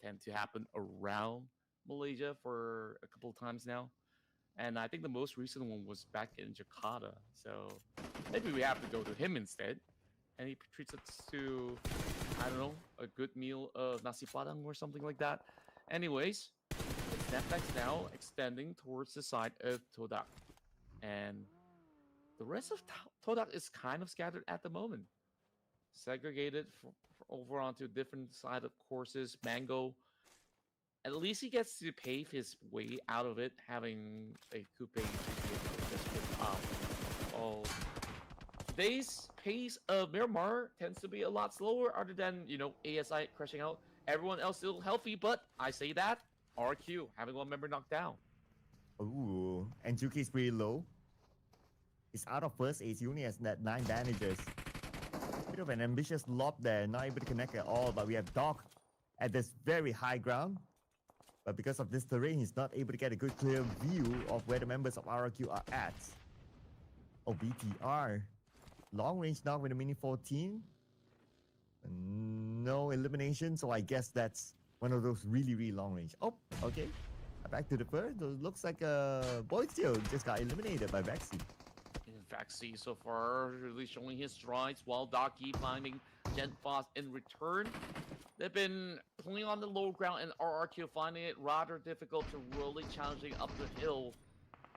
tend to happen around Malaysia for a couple of times now. And I think the most recent one was back in Jakarta. So maybe we have to go to him instead. And he treats us to, I don't know, a good meal of nasi padang or something like that. Anyways, it's Nepex now extending towards the side of TODAK. And the rest of TODAK is kind of scattered at the moment. Segregated over onto different side of courses. Mango, at least he gets to pave his way out of it, having a coupe today's pace of Miramar tends to be a lot slower, other than ASI crashing out. Everyone else still healthy, but I say that RQ having one member knocked down. Ooh, and Juki is pretty low. He's out of first aid. He only has that 9 bandages. Bit of an ambitious lob there, not able to connect at all. But we have Doc at this very high ground. But because of this terrain, he's not able to get a good clear view of where the members of RRQ are at. Oh, BTR. Long range now with a Mini 14. No elimination, so I guess that's one of those really, really long range. Oh, okay. Back to the first. Looks like Boystill just got eliminated by Vexy. Vexy so far really showing his strides, while Daki finding Gen Foss in return. They've been playing on the low ground, and RRQ finding it rather difficult to really challenging up the hill.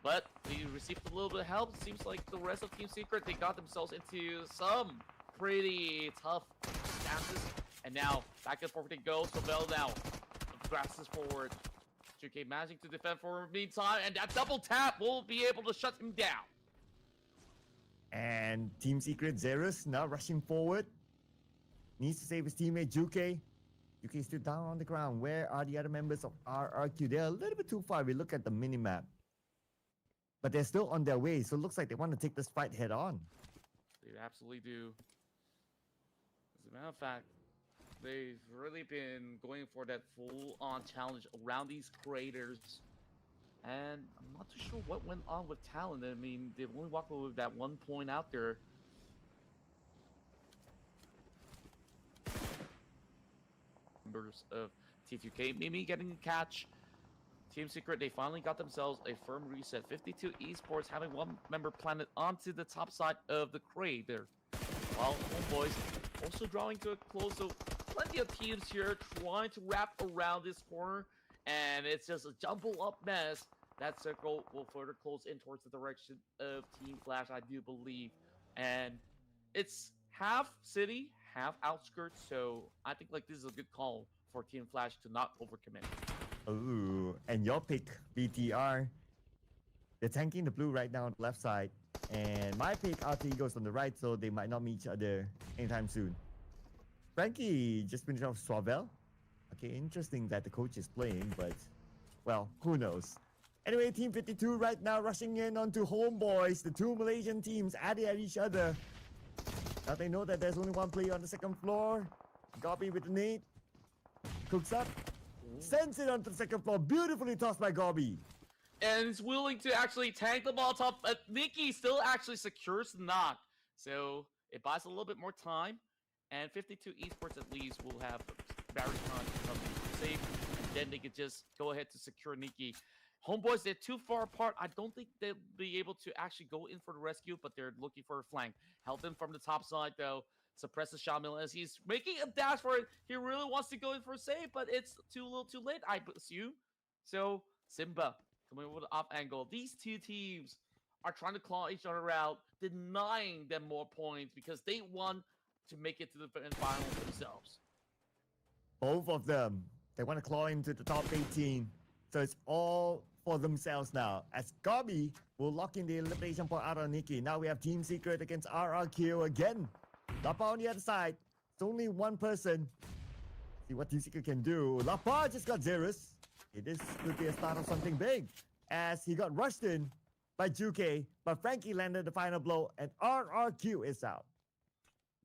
But they received a little bit of help. Seems like the rest of Team Secret, they got themselves into some pretty tough stances. And now, back and forth they go. So Bell now passes forward. 2K managing to defend for the meantime, and that double tap will be able to shut him down. And Team Secret, Zerus now rushing forward. Needs to save his teammate, Juke. Juke is still down on the ground. Where are the other members of RRQ? They're a little bit too far. We look at the minimap. But they're still on their way, so it looks like they want to take this fight head on. They absolutely do. As a matter of fact, they've really been going for that full-on challenge around these craters. And I'm not too sure what went on with Talon. I mean, they've only walked away with that 1 point out there. Members of T2K, Mimi getting a catch. Team Secret, they finally got themselves a firm reset. 52 Esports having one member planted onto the top side of the crater. While Homeboys also drawing to a close. So plenty of teams here trying to wrap around this corner. And it's just a jumbled up mess. That circle will further close in towards the direction of Team Flash, I do believe. And it's half city, half outskirts. So I think like this is a good call for Team Flash to not overcommit. Ooh, and your pick, BTR. They're tanking the blue right now on the left side. And my pick, RT goes on the right, so they might not meet each other anytime soon. Frankie just finished off Swavel. Okay, interesting that the coach is playing, but, well, who knows. Anyway, Team 52 right now rushing in onto Homebois. The two Malaysian teams adding at each other. Now they know that there's only one player on the second floor. Gobby with the nade. Cooks up. Sends it onto the second floor. Beautifully tossed by Gobby. And is willing to actually tank the ball top, but Nikki still actually secures the knock. So it buys a little bit more time. And 52 Esports at least will have Barry Khan come safe. And then they could just go ahead to secure Nikki. Homeboys, they're too far apart. I don't think they'll be able to actually go in for the rescue, but they're looking for a flank. Help him from the top side, though. Suppresses Shamil as he's making a dash for it. He really wants to go in for a save, but it's too little too late, I assume. So, Simba coming over the off angle. These two teams are trying to claw each other out, denying them more points because they want to make it to the final themselves. Both of them. They want to claw into the top 18. So it's all for themselves now. As Gobby will lock in the elimination point out on Nikki. Now we have Team Secret against RRQ again. Lapa on the other side. It's only one person. See what Team Secret can do. Lapa just got Zerus. This could be a start of something big. As he got rushed in by Juke. But Frankie landed the final blow. And RRQ is out.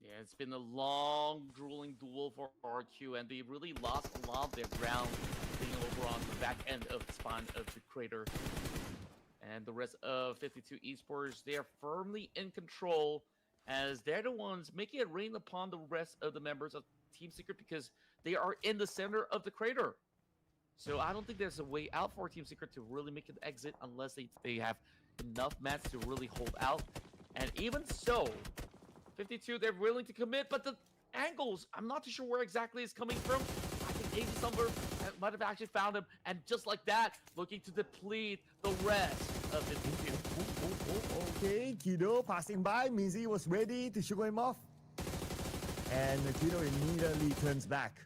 Yeah, it's been a long, grueling duel for RQ, and they really lost a lot of their ground being over on the back end of the spawn of the crater. And the rest of 52 Esports, they are firmly in control, as they're the ones making it rain upon the rest of the members of Team Secret because they are in the center of the crater. So I don't think there's a way out for Team Secret to really make an exit unless they have enough mats to really hold out. And even so, 52, they're willing to commit, but the angles, I'm not too sure where exactly it's coming from. I think AZ Slumber might have actually found him, and just like that, looking to deplete the rest of 52. Okay, Kido passing by. Mizi was ready to sugar him off. And Kido immediately turns back.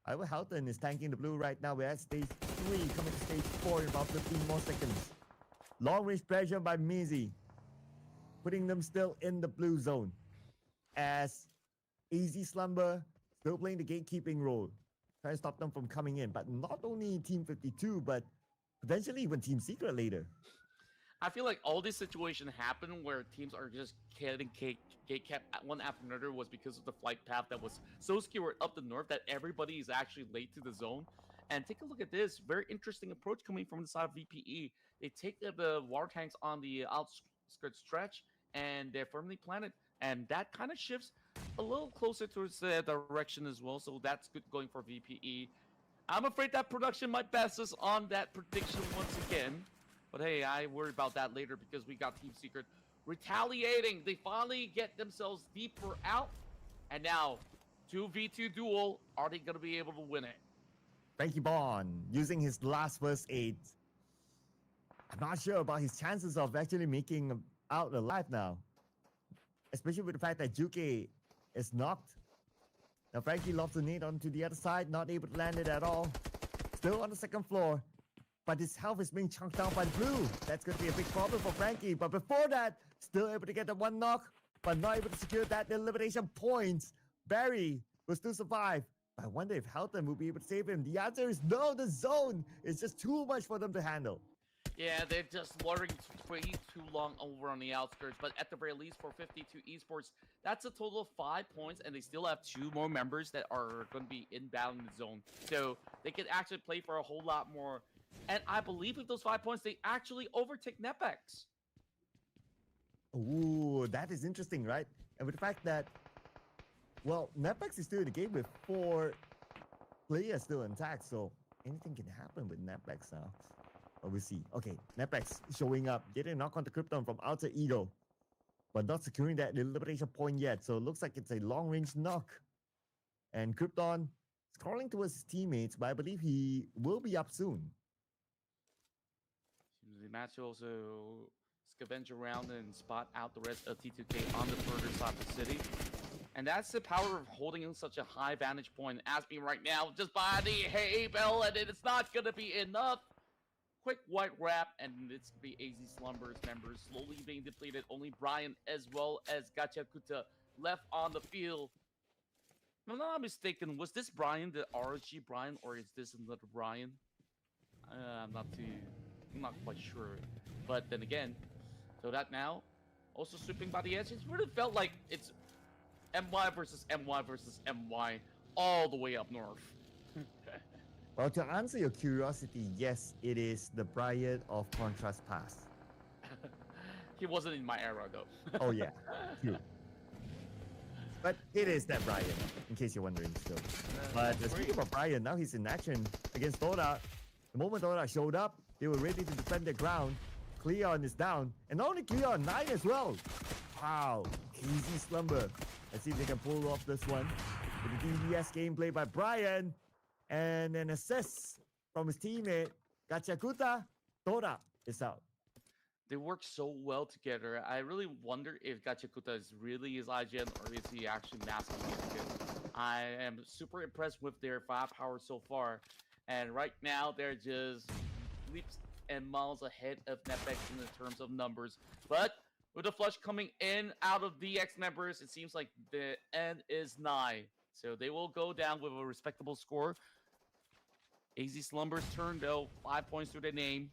Iowa Houghton is tanking the blue right now. We're at stage 3, coming to stage 4 in about 15 more seconds. Long range pressure by Mizi, putting them still in the blue zone. As AZ Slumber still playing the gatekeeping role, trying to stop them from coming in. But not only Team 52, but potentially even Team Secret later. I feel like all these situations happen where teams are just getting gate kept one after another was because of the flight path that was so skewered up the north that everybody is actually late to the zone. And take a look at this very interesting approach coming from the side of VPE. They take the water tanks on the outskirts stretch and they're firmly planted. And that kind of shifts a little closer towards the direction as well. So that's good going for VPE. I'm afraid that production might pass us on that prediction once again. But hey, I worry about that later because we got Team Secret retaliating. They finally get themselves deeper out. And now, 2v2 duel. Are they going to be able to win it? Frankie Bond using his last first aid. I'm not sure about his chances of actually making out alive now. Especially with the fact that Juke is knocked. Now Frankie lofts the nade onto the other side, not able to land it at all. Still on the second floor. But his health is being chunked down by the blue. That's going to be a big problem for Frankie. But before that, still able to get the one knock, but not able to secure that elimination points. Barry will still survive. I wonder if Houghton will be able to save him. The answer is no, the zone is just too much for them to handle. Yeah, they're just luring way too long over on the outskirts. But at the very least, for 52 Esports, that's a total of 5 points, and they still have 2 more members that are going to be inbound in the zone. So they can actually play for a whole lot more. And I believe with those 5 points, they actually overtake Nepex. Ooh, that is interesting, right? And with the fact that, well, Nepex is still in the game with 4 players still intact, so anything can happen with Nepex now. But we'll see. Okay, Nepex showing up, getting a knock on the Krypton from outer Eagle, but not securing that elimination point yet. So it looks like it's a long-range knock. And Krypton is crawling towards his teammates, but I believe he will be up soon. The match also scavenge around and spot out the rest of T2K on the further side of the city. And that's the power of holding in such a high vantage point. As me right now, just by the hay bell, and it's not going to be enough. Quick white wrap, and it's going to be AZ Slumber's members slowly being depleted. Only Brian as well as Gachakuta left on the field. If I'm not mistaken, was this Brian the RSG Brian, or is this another Brian? I'm not quite sure. But then again, TODAK now also sweeping by the edge. It really felt like it's MY versus MY versus MY all the way up north. Well, to answer your curiosity, yes, it is the Brian of Contrast Pass. He wasn't in my era though. Oh yeah, true. But it is that Brian, in case you're wondering still. But speaking of Brian, now he's in action against TODAK. The moment TODAK showed up, they were ready to defend their ground. Cleon is down, and not only Cleon, 9 as well. Wow, easy slumber. Let's see if they can pull off this one. With the DDS gameplay by Brian, and an assist from his teammate, Gachakuta. TODAK is out. They work so well together. I really wonder if Gachakuta is really his IGN or is he actually masking it, because I am super impressed with their firepower so far. And right now, they're just leaps and miles ahead of Netbex in the terms of numbers. But with the flush coming in out of DX members, it seems like the end is nigh. So they will go down with a respectable score. AZ Slumber's turn, though, 5 points to their name.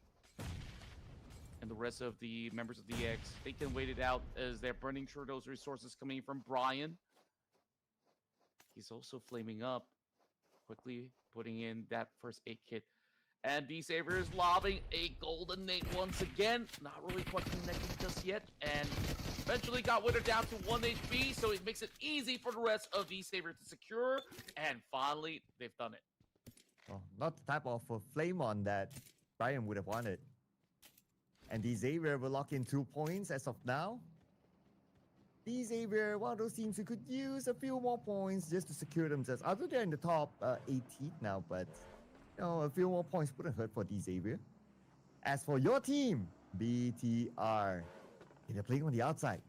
And the rest of the members of DX, they can wait it out as they're burning through those resources coming from Brian. He's also flaming up, quickly putting in that first aid kit. And D-Saver is lobbing a golden nade once again. Not really quite connected just yet. And eventually got Witter down to 1 HP, so it makes it easy for the rest of D-Saver to secure. And finally, they've done it. Oh, not the type of flame on that Brian would have wanted. And D-Xavier will lock in 2 points as of now. D-Xavier, one of those teams who could use a few more points just to secure themselves. Although they're in the top 18th now, but you know, a few more points wouldn't hurt for D-Xavier. As for your team, BTR, they're playing on the outside.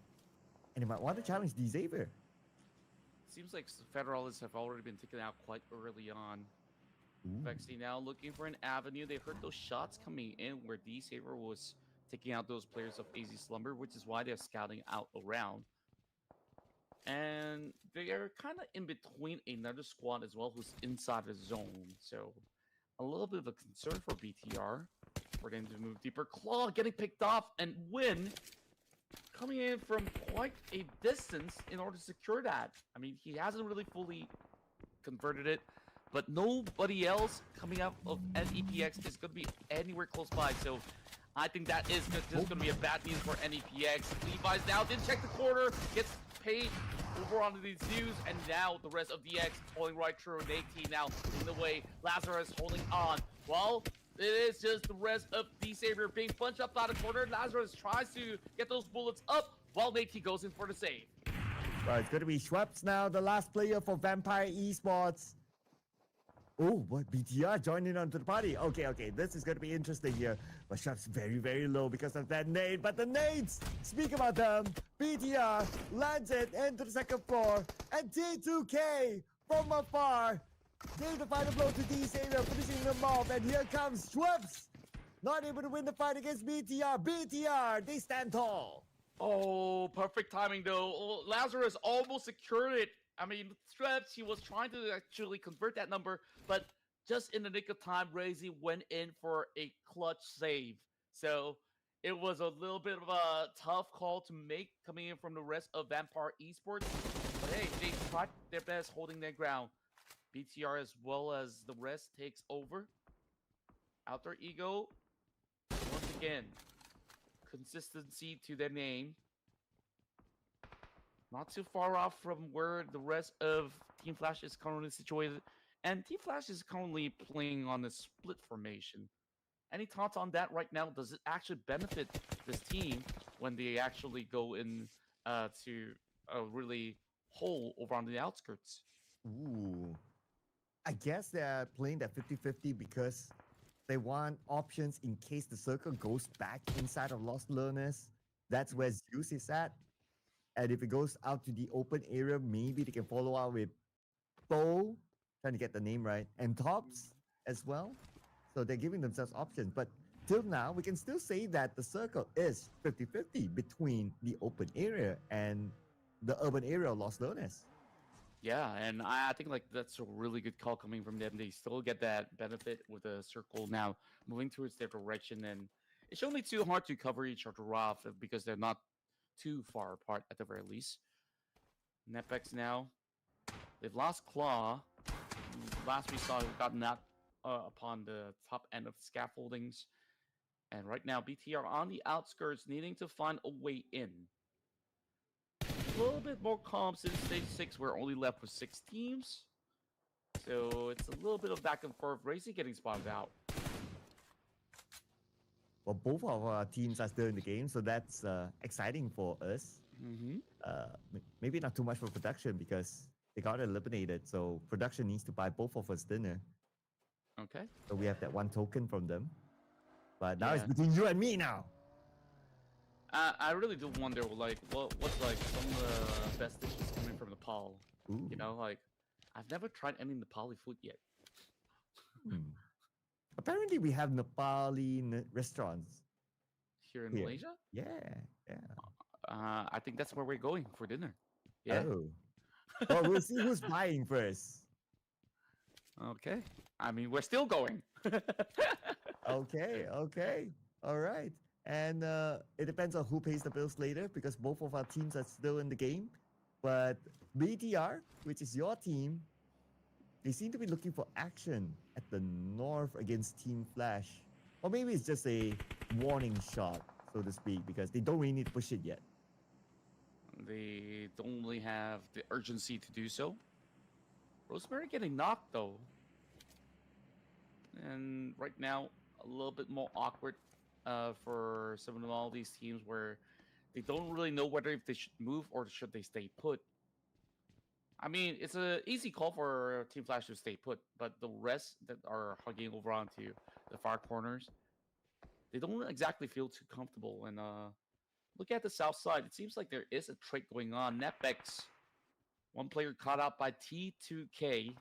And they might want to challenge D-Xavier. Seems like Federalists have already been taken out quite early on. Vexy now looking for an avenue. They heard those shots coming in where D-Saver was taking out those players of AZ Slumber, which is why they're scouting out around. And they are kind of in between another squad as well who's inside the zone. So a little bit of a concern for BTR for them to move deeper. Claw getting picked off, and Win coming in from quite a distance in order to secure that. I mean, he hasn't really fully converted it, but nobody else coming out of NEPX is going to be anywhere close by. So I think that is just going to be a bad news for NEPX. Levi's now didn't check the corner, gets paid over onto these views, and now the rest of DX pulling right through. Nate now in the way. Lazarus holding on. Well, it is just the rest of D-Savior being punched up out of the corner. Lazarus tries to get those bullets up while Nate goes in for the save. Right, it's going to be Schweppes now, the last player for Vampire Esports. Oh, what? BTR joining onto the party. Okay, this is going to be interesting here. But Schweppes very, very low because of that nade. But the nades, speak about them. BTR lands it into the second floor. And T2K from afar gave the final blow to D-Savior, finishing them off. And here comes Schweppes. Not able to win the fight against BTR. BTR, they stand tall. Oh, perfect timing though. Oh, Lazarus almost secured it. I mean, Schweppes, he was trying to actually convert that number, but just in the nick of time, Razy went in for a clutch save. So it was a little bit of a tough call to make coming in from the rest of Vampire Esports. But hey, they tried their best holding their ground. BTR as well as the rest takes over. Outer Ego, once again, consistency to their name. Not too far off from where the rest of Team Flash is currently situated. And Team Flash is currently playing on a split formation. Any thoughts on that right now? Does it actually benefit this team when they actually go in to a really hole over on the outskirts? Ooh. I guess they're playing that 50-50 because they want options in case the circle goes back inside of Lost Learners. That's where Zeus is at. And if it goes out to the open area, maybe they can follow out with Bo, trying to get the name right, and Tops as well. So they're giving themselves options. But till now, we can still say that the circle is 50-50 between the open area and the urban area of Los Lones. Yeah, and I think like that's a really good call coming from them. They still get that benefit with the circle now moving towards their direction, and it shouldn't be too hard to cover each other off because they're not too far apart at the very least. Nepex now, they've lost Claw. Last we saw, he got knocked upon the top end of the scaffoldings, and right now BTR on the outskirts, needing to find a way in. A little bit more calm since stage 6. We're only left with 6 teams. So it's a little bit of back and forth. Racy getting spotted out. Well, both of our teams are still in the game, so that's exciting for us. Maybe not too much for production because they got eliminated. So production needs to buy both of us dinner. Okay. So we have that one token from them. But now it's between you and me now. I really do wonder, like, what's like some of the best dishes coming from Nepal. Ooh. You know, like, I've never tried any Nepali food yet. Apparently, we have Nepali restaurants Here in Malaysia? Yeah. I think that's where we're going for dinner. Yeah. Oh. Well, we'll see who's buying first. Okay. I mean, we're still going. Okay. All right. And it depends on who pays the bills later because both of our teams are still in the game. But BTR, which is your team, they seem to be looking for action at the north against Team Flash. Or maybe it's just a warning shot, so to speak, because they don't really need to push it yet. They don't really have the urgency to do so. Rosemary getting knocked, though. And right now, a little bit more awkward for some of all these teams where they don't really know whether if they should move or should they stay put. I mean, it's an easy call for Team Flash to stay put, but the rest that are hugging over onto the far corners, they don't exactly feel too comfortable. And look at the south side. It seems like there is a trade going on. Netbex, one player caught out by T2K.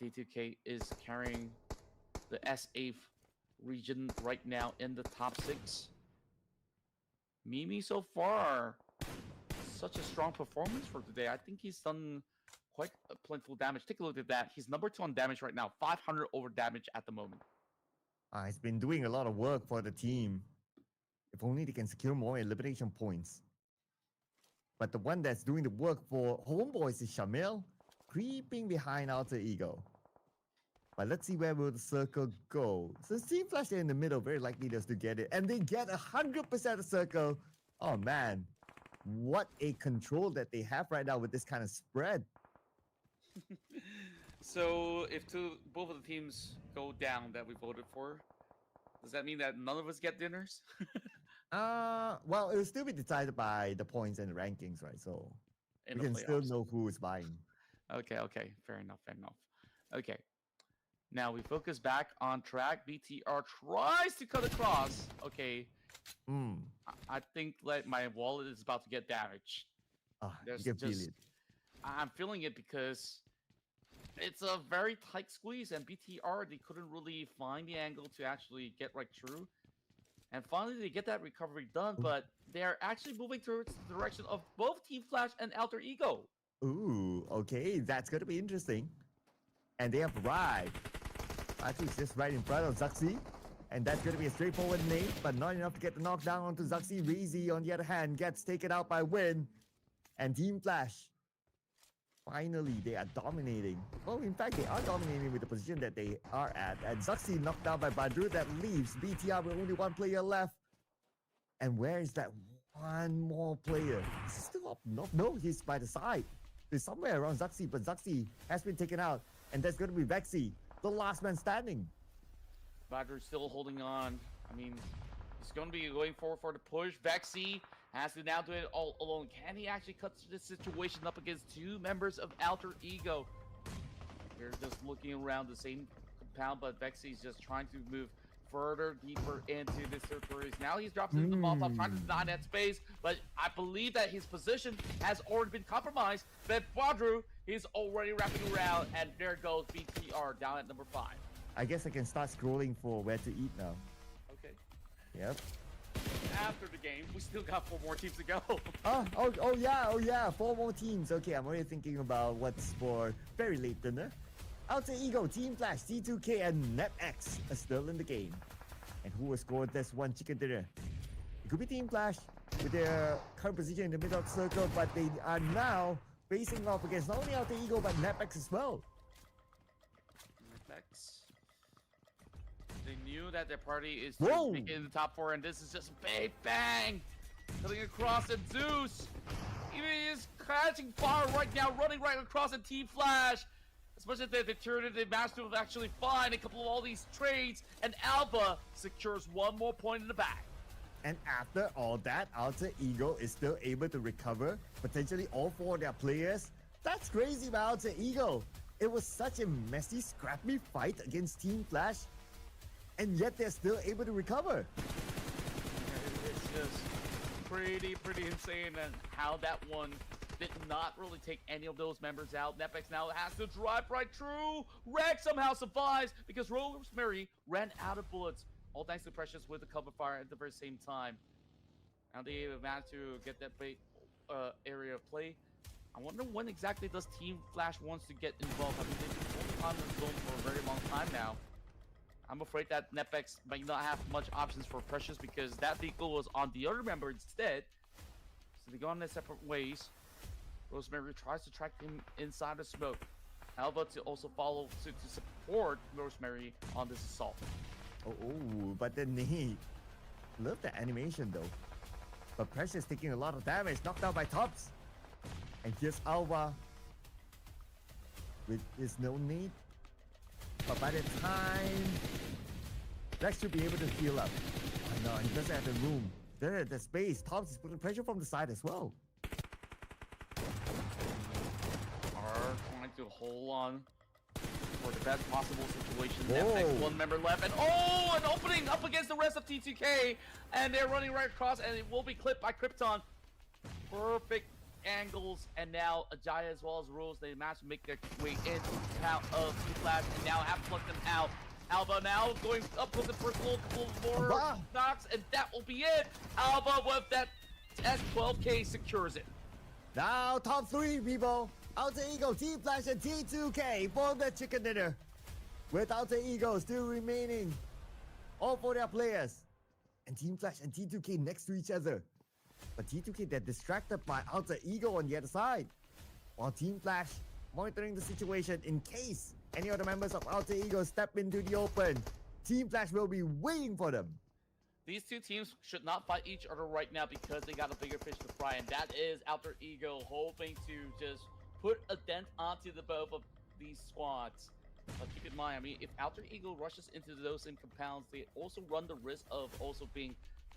T2K is carrying the S8 region right now in the top 6. Mimi so far, such a strong performance for today. I think he's done quite plentiful damage. Take a look at that. He's number 2 on damage right now. 500 over damage at the moment. He's been doing a lot of work for the team. If only they can secure more elimination points. But the one that's doing the work for Homebois is Shamil, creeping behind Alter Ego. But let's see where will the circle go. Since Team Flash are in the middle, very likely they'll still get it. And they get 100% of circle. Oh man, what a control that they have right now with this kind of spread. So if both of the teams go down that we voted for, does that mean that none of us get dinners? Well, it'll still be decided by the points and the rankings, right? So we can still know who is buying. Okay, fair enough. Okay, now we focus back on track. BTR tries to cut across. Okay, I think like my wallet is about to get damaged. You can feel it. I'm feeling it because it's a very tight squeeze, and BTR, they couldn't really find the angle to actually get right through. And finally, they get that recovery done, but they're actually moving towards the direction of both Team Flash and Alter Ego. Ooh, okay, that's going to be interesting. And they have arrived. Actually, it's just right in front of Zaxi. And that's going to be a straightforward nade, but not enough to get the knockdown onto Zaxi. Reezy, on the other hand, gets taken out by Win. And Team Flash, finally, they are dominating. Well, in fact, they are dominating with the position that they are at. And Zaxi knocked down by Badru. That leaves BTR with only one player left. And where is that one more player? Is he still up? No, he's by the side. He's somewhere around Zaxi, but Zaxi has been taken out. And that's going to be Vexi, the last man standing. Badru still holding on. I mean, he's going to be going forward for the push. Vexi has to now do it all alone. Can he actually cut this situation up against 2 members of Alter Ego? They're just looking around the same compound, but Vexi is just trying to move further deeper into this territory. Now he's dropped into the Molotov, trying to deny that space, but I believe that his position has already been compromised. But Quadru, he's already wrapping around, and there goes BTR down at number 5. I guess I can start scrolling for where to eat now. Okay. Yep. After the game, we still got 4 more teams to go. Oh yeah, 4 more teams. Okay, I'm already thinking about what's for very late dinner. Alter Ego, Team Flash, T2K, and NetX are still in the game. And who will score this one chicken dinner? It could be Team Flash with their current position in the middle of the circle, but they are now facing off against not only Alter Ego but NetX as well. NetX. They knew that their party is Whoa! in the top 4, and this is just bang bang, cutting across, and Zeus. Even is catching fire right now, running right across at Team Flash. Especially if they turned it, they managed to actually find a couple of all these trades, and Alba secures 1 more point in the back. And after all that, Alter Ego is still able to recover potentially all 4 of their players. That's crazy about Alter Ego. It was such a messy, scrappy fight against Team Flash, and yet they're still able to recover. It's just pretty insane, and how that one did not really take any of those members out. Netflix now has to drive right through. Rex somehow survives because Rosemary ran out of bullets. All thanks to Precious with the cover fire at the very same time. Now they managed to get that bait area of play. I wonder when exactly does Team Flash wants to get involved. I mean, they've been on the zone for a very long time now. I'm afraid that Netflix might not have much options for Precious because that vehicle was on the other member instead. So they go on their separate ways. Rosemary tries to track him inside the smoke. Alba to also follow to support Rosemary on this assault. Oh, but then he love the animation though. But Precious taking a lot of damage, knocked out by Tops. And here's Alba with his no need. But by the time Rex should be able to heal up. Oh no, he doesn't have the room. There, the space. Tops is putting pressure from the side as well. Are trying to hold on for the best possible situation. Whoa. Netflix, 1 member left, and an opening up against the rest of T2K, and they're running right across, and it will be clipped by Krypton. Perfect angles, and now Ajaya as well as Rose, they managed to make their way into the count of T-Flash, and now have plucked them out. Alba now going up close and personal, couple more knocks, and that will be it. Alba with that S12K secures it. Now top 3 people. Alter Ego, Team Flash, and T2K for the chicken dinner. With Alter Ego still remaining. All 4 their players. And Team Flash and T2K next to each other. But T2K, they're distracted by Alter Ego on the other side. While Team Flash monitoring the situation in case any of the members of Alter Ego step into the open. Team Flash will be waiting for them. These 2 teams should not fight each other right now because they got a bigger fish to fry, and that is Alter Ego hoping to just put a dent onto the both of these squads. But keep in mind, I mean, if Alter Ego rushes into those same compounds, they also run the risk of also being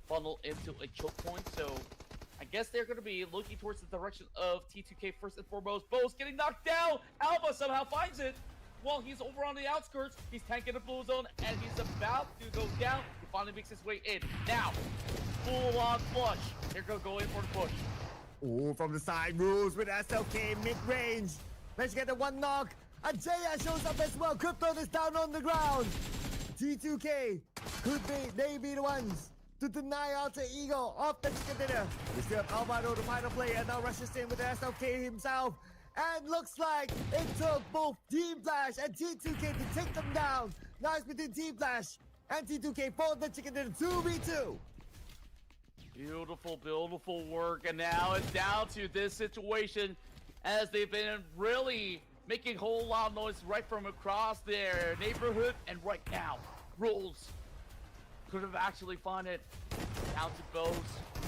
funneled into a choke point. So I guess they're going to be looking towards the direction of T2K first and foremost. Bo's getting knocked down. Alba somehow finds it. While he's over on the outskirts, he's tanking the blue zone, and he's about to go down. He finally makes his way in. Now, full-on flush. They're going to go in for the push. Oh, from the side, Rules with SLK mid-range. Managed to get the 1 knock. Ajaya shows up as well. Krypton is down on the ground. T2K, could they be the ones to deny Alter Ego off the chicken dinner? We still have Alvaro, the final player, now rushes in with the SLK himself. And looks like it took both Team Flash and T2K to take them down. Now it's between Team Flash and T2K for the chicken dinner 2v2. Beautiful, beautiful work. And now it's down to this situation as they've been really making a whole lot of noise right from across their neighborhood. And right now, Rules could have actually found it. Down to Bose.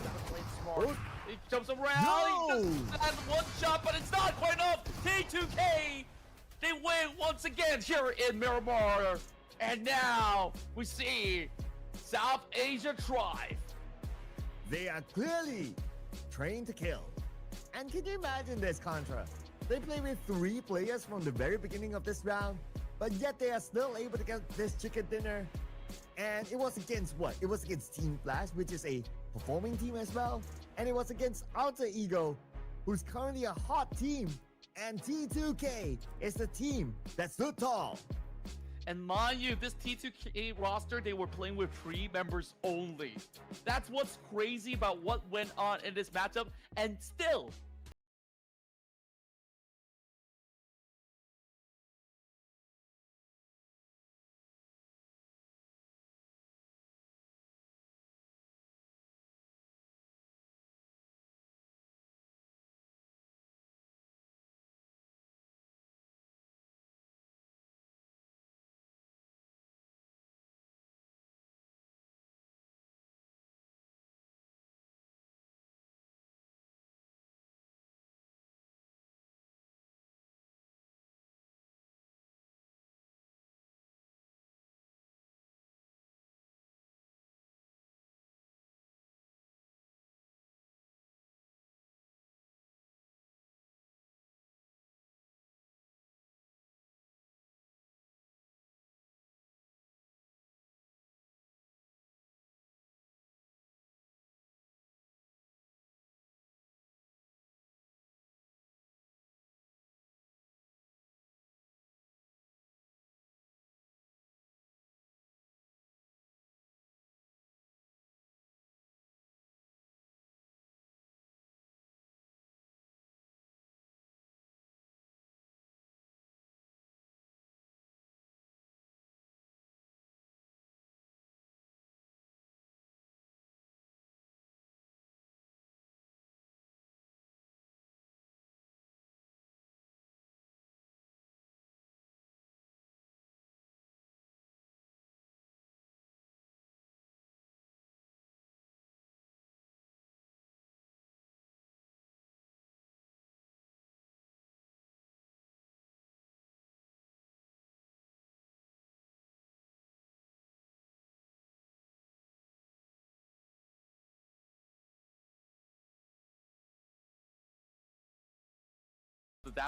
Gotta play it smart. He jumps around. No! He just has 1 shot, but it's not quite enough. T2K, they win once again here in Miramar. And now we see South Asia Tribe. They are clearly trained to kill. And can you imagine this, Contra? They play with 3 players from the very beginning of this round, but yet they are still able to get this chicken dinner. And it was against what? It was against Team Flash, which is a performing team as well. And it was against Alter Ego, who's currently a hot team. And T2K is the team that stood tall. And mind you, this T2K roster, they were playing with 3 members only. That's what's crazy about what went on in this matchup. And still,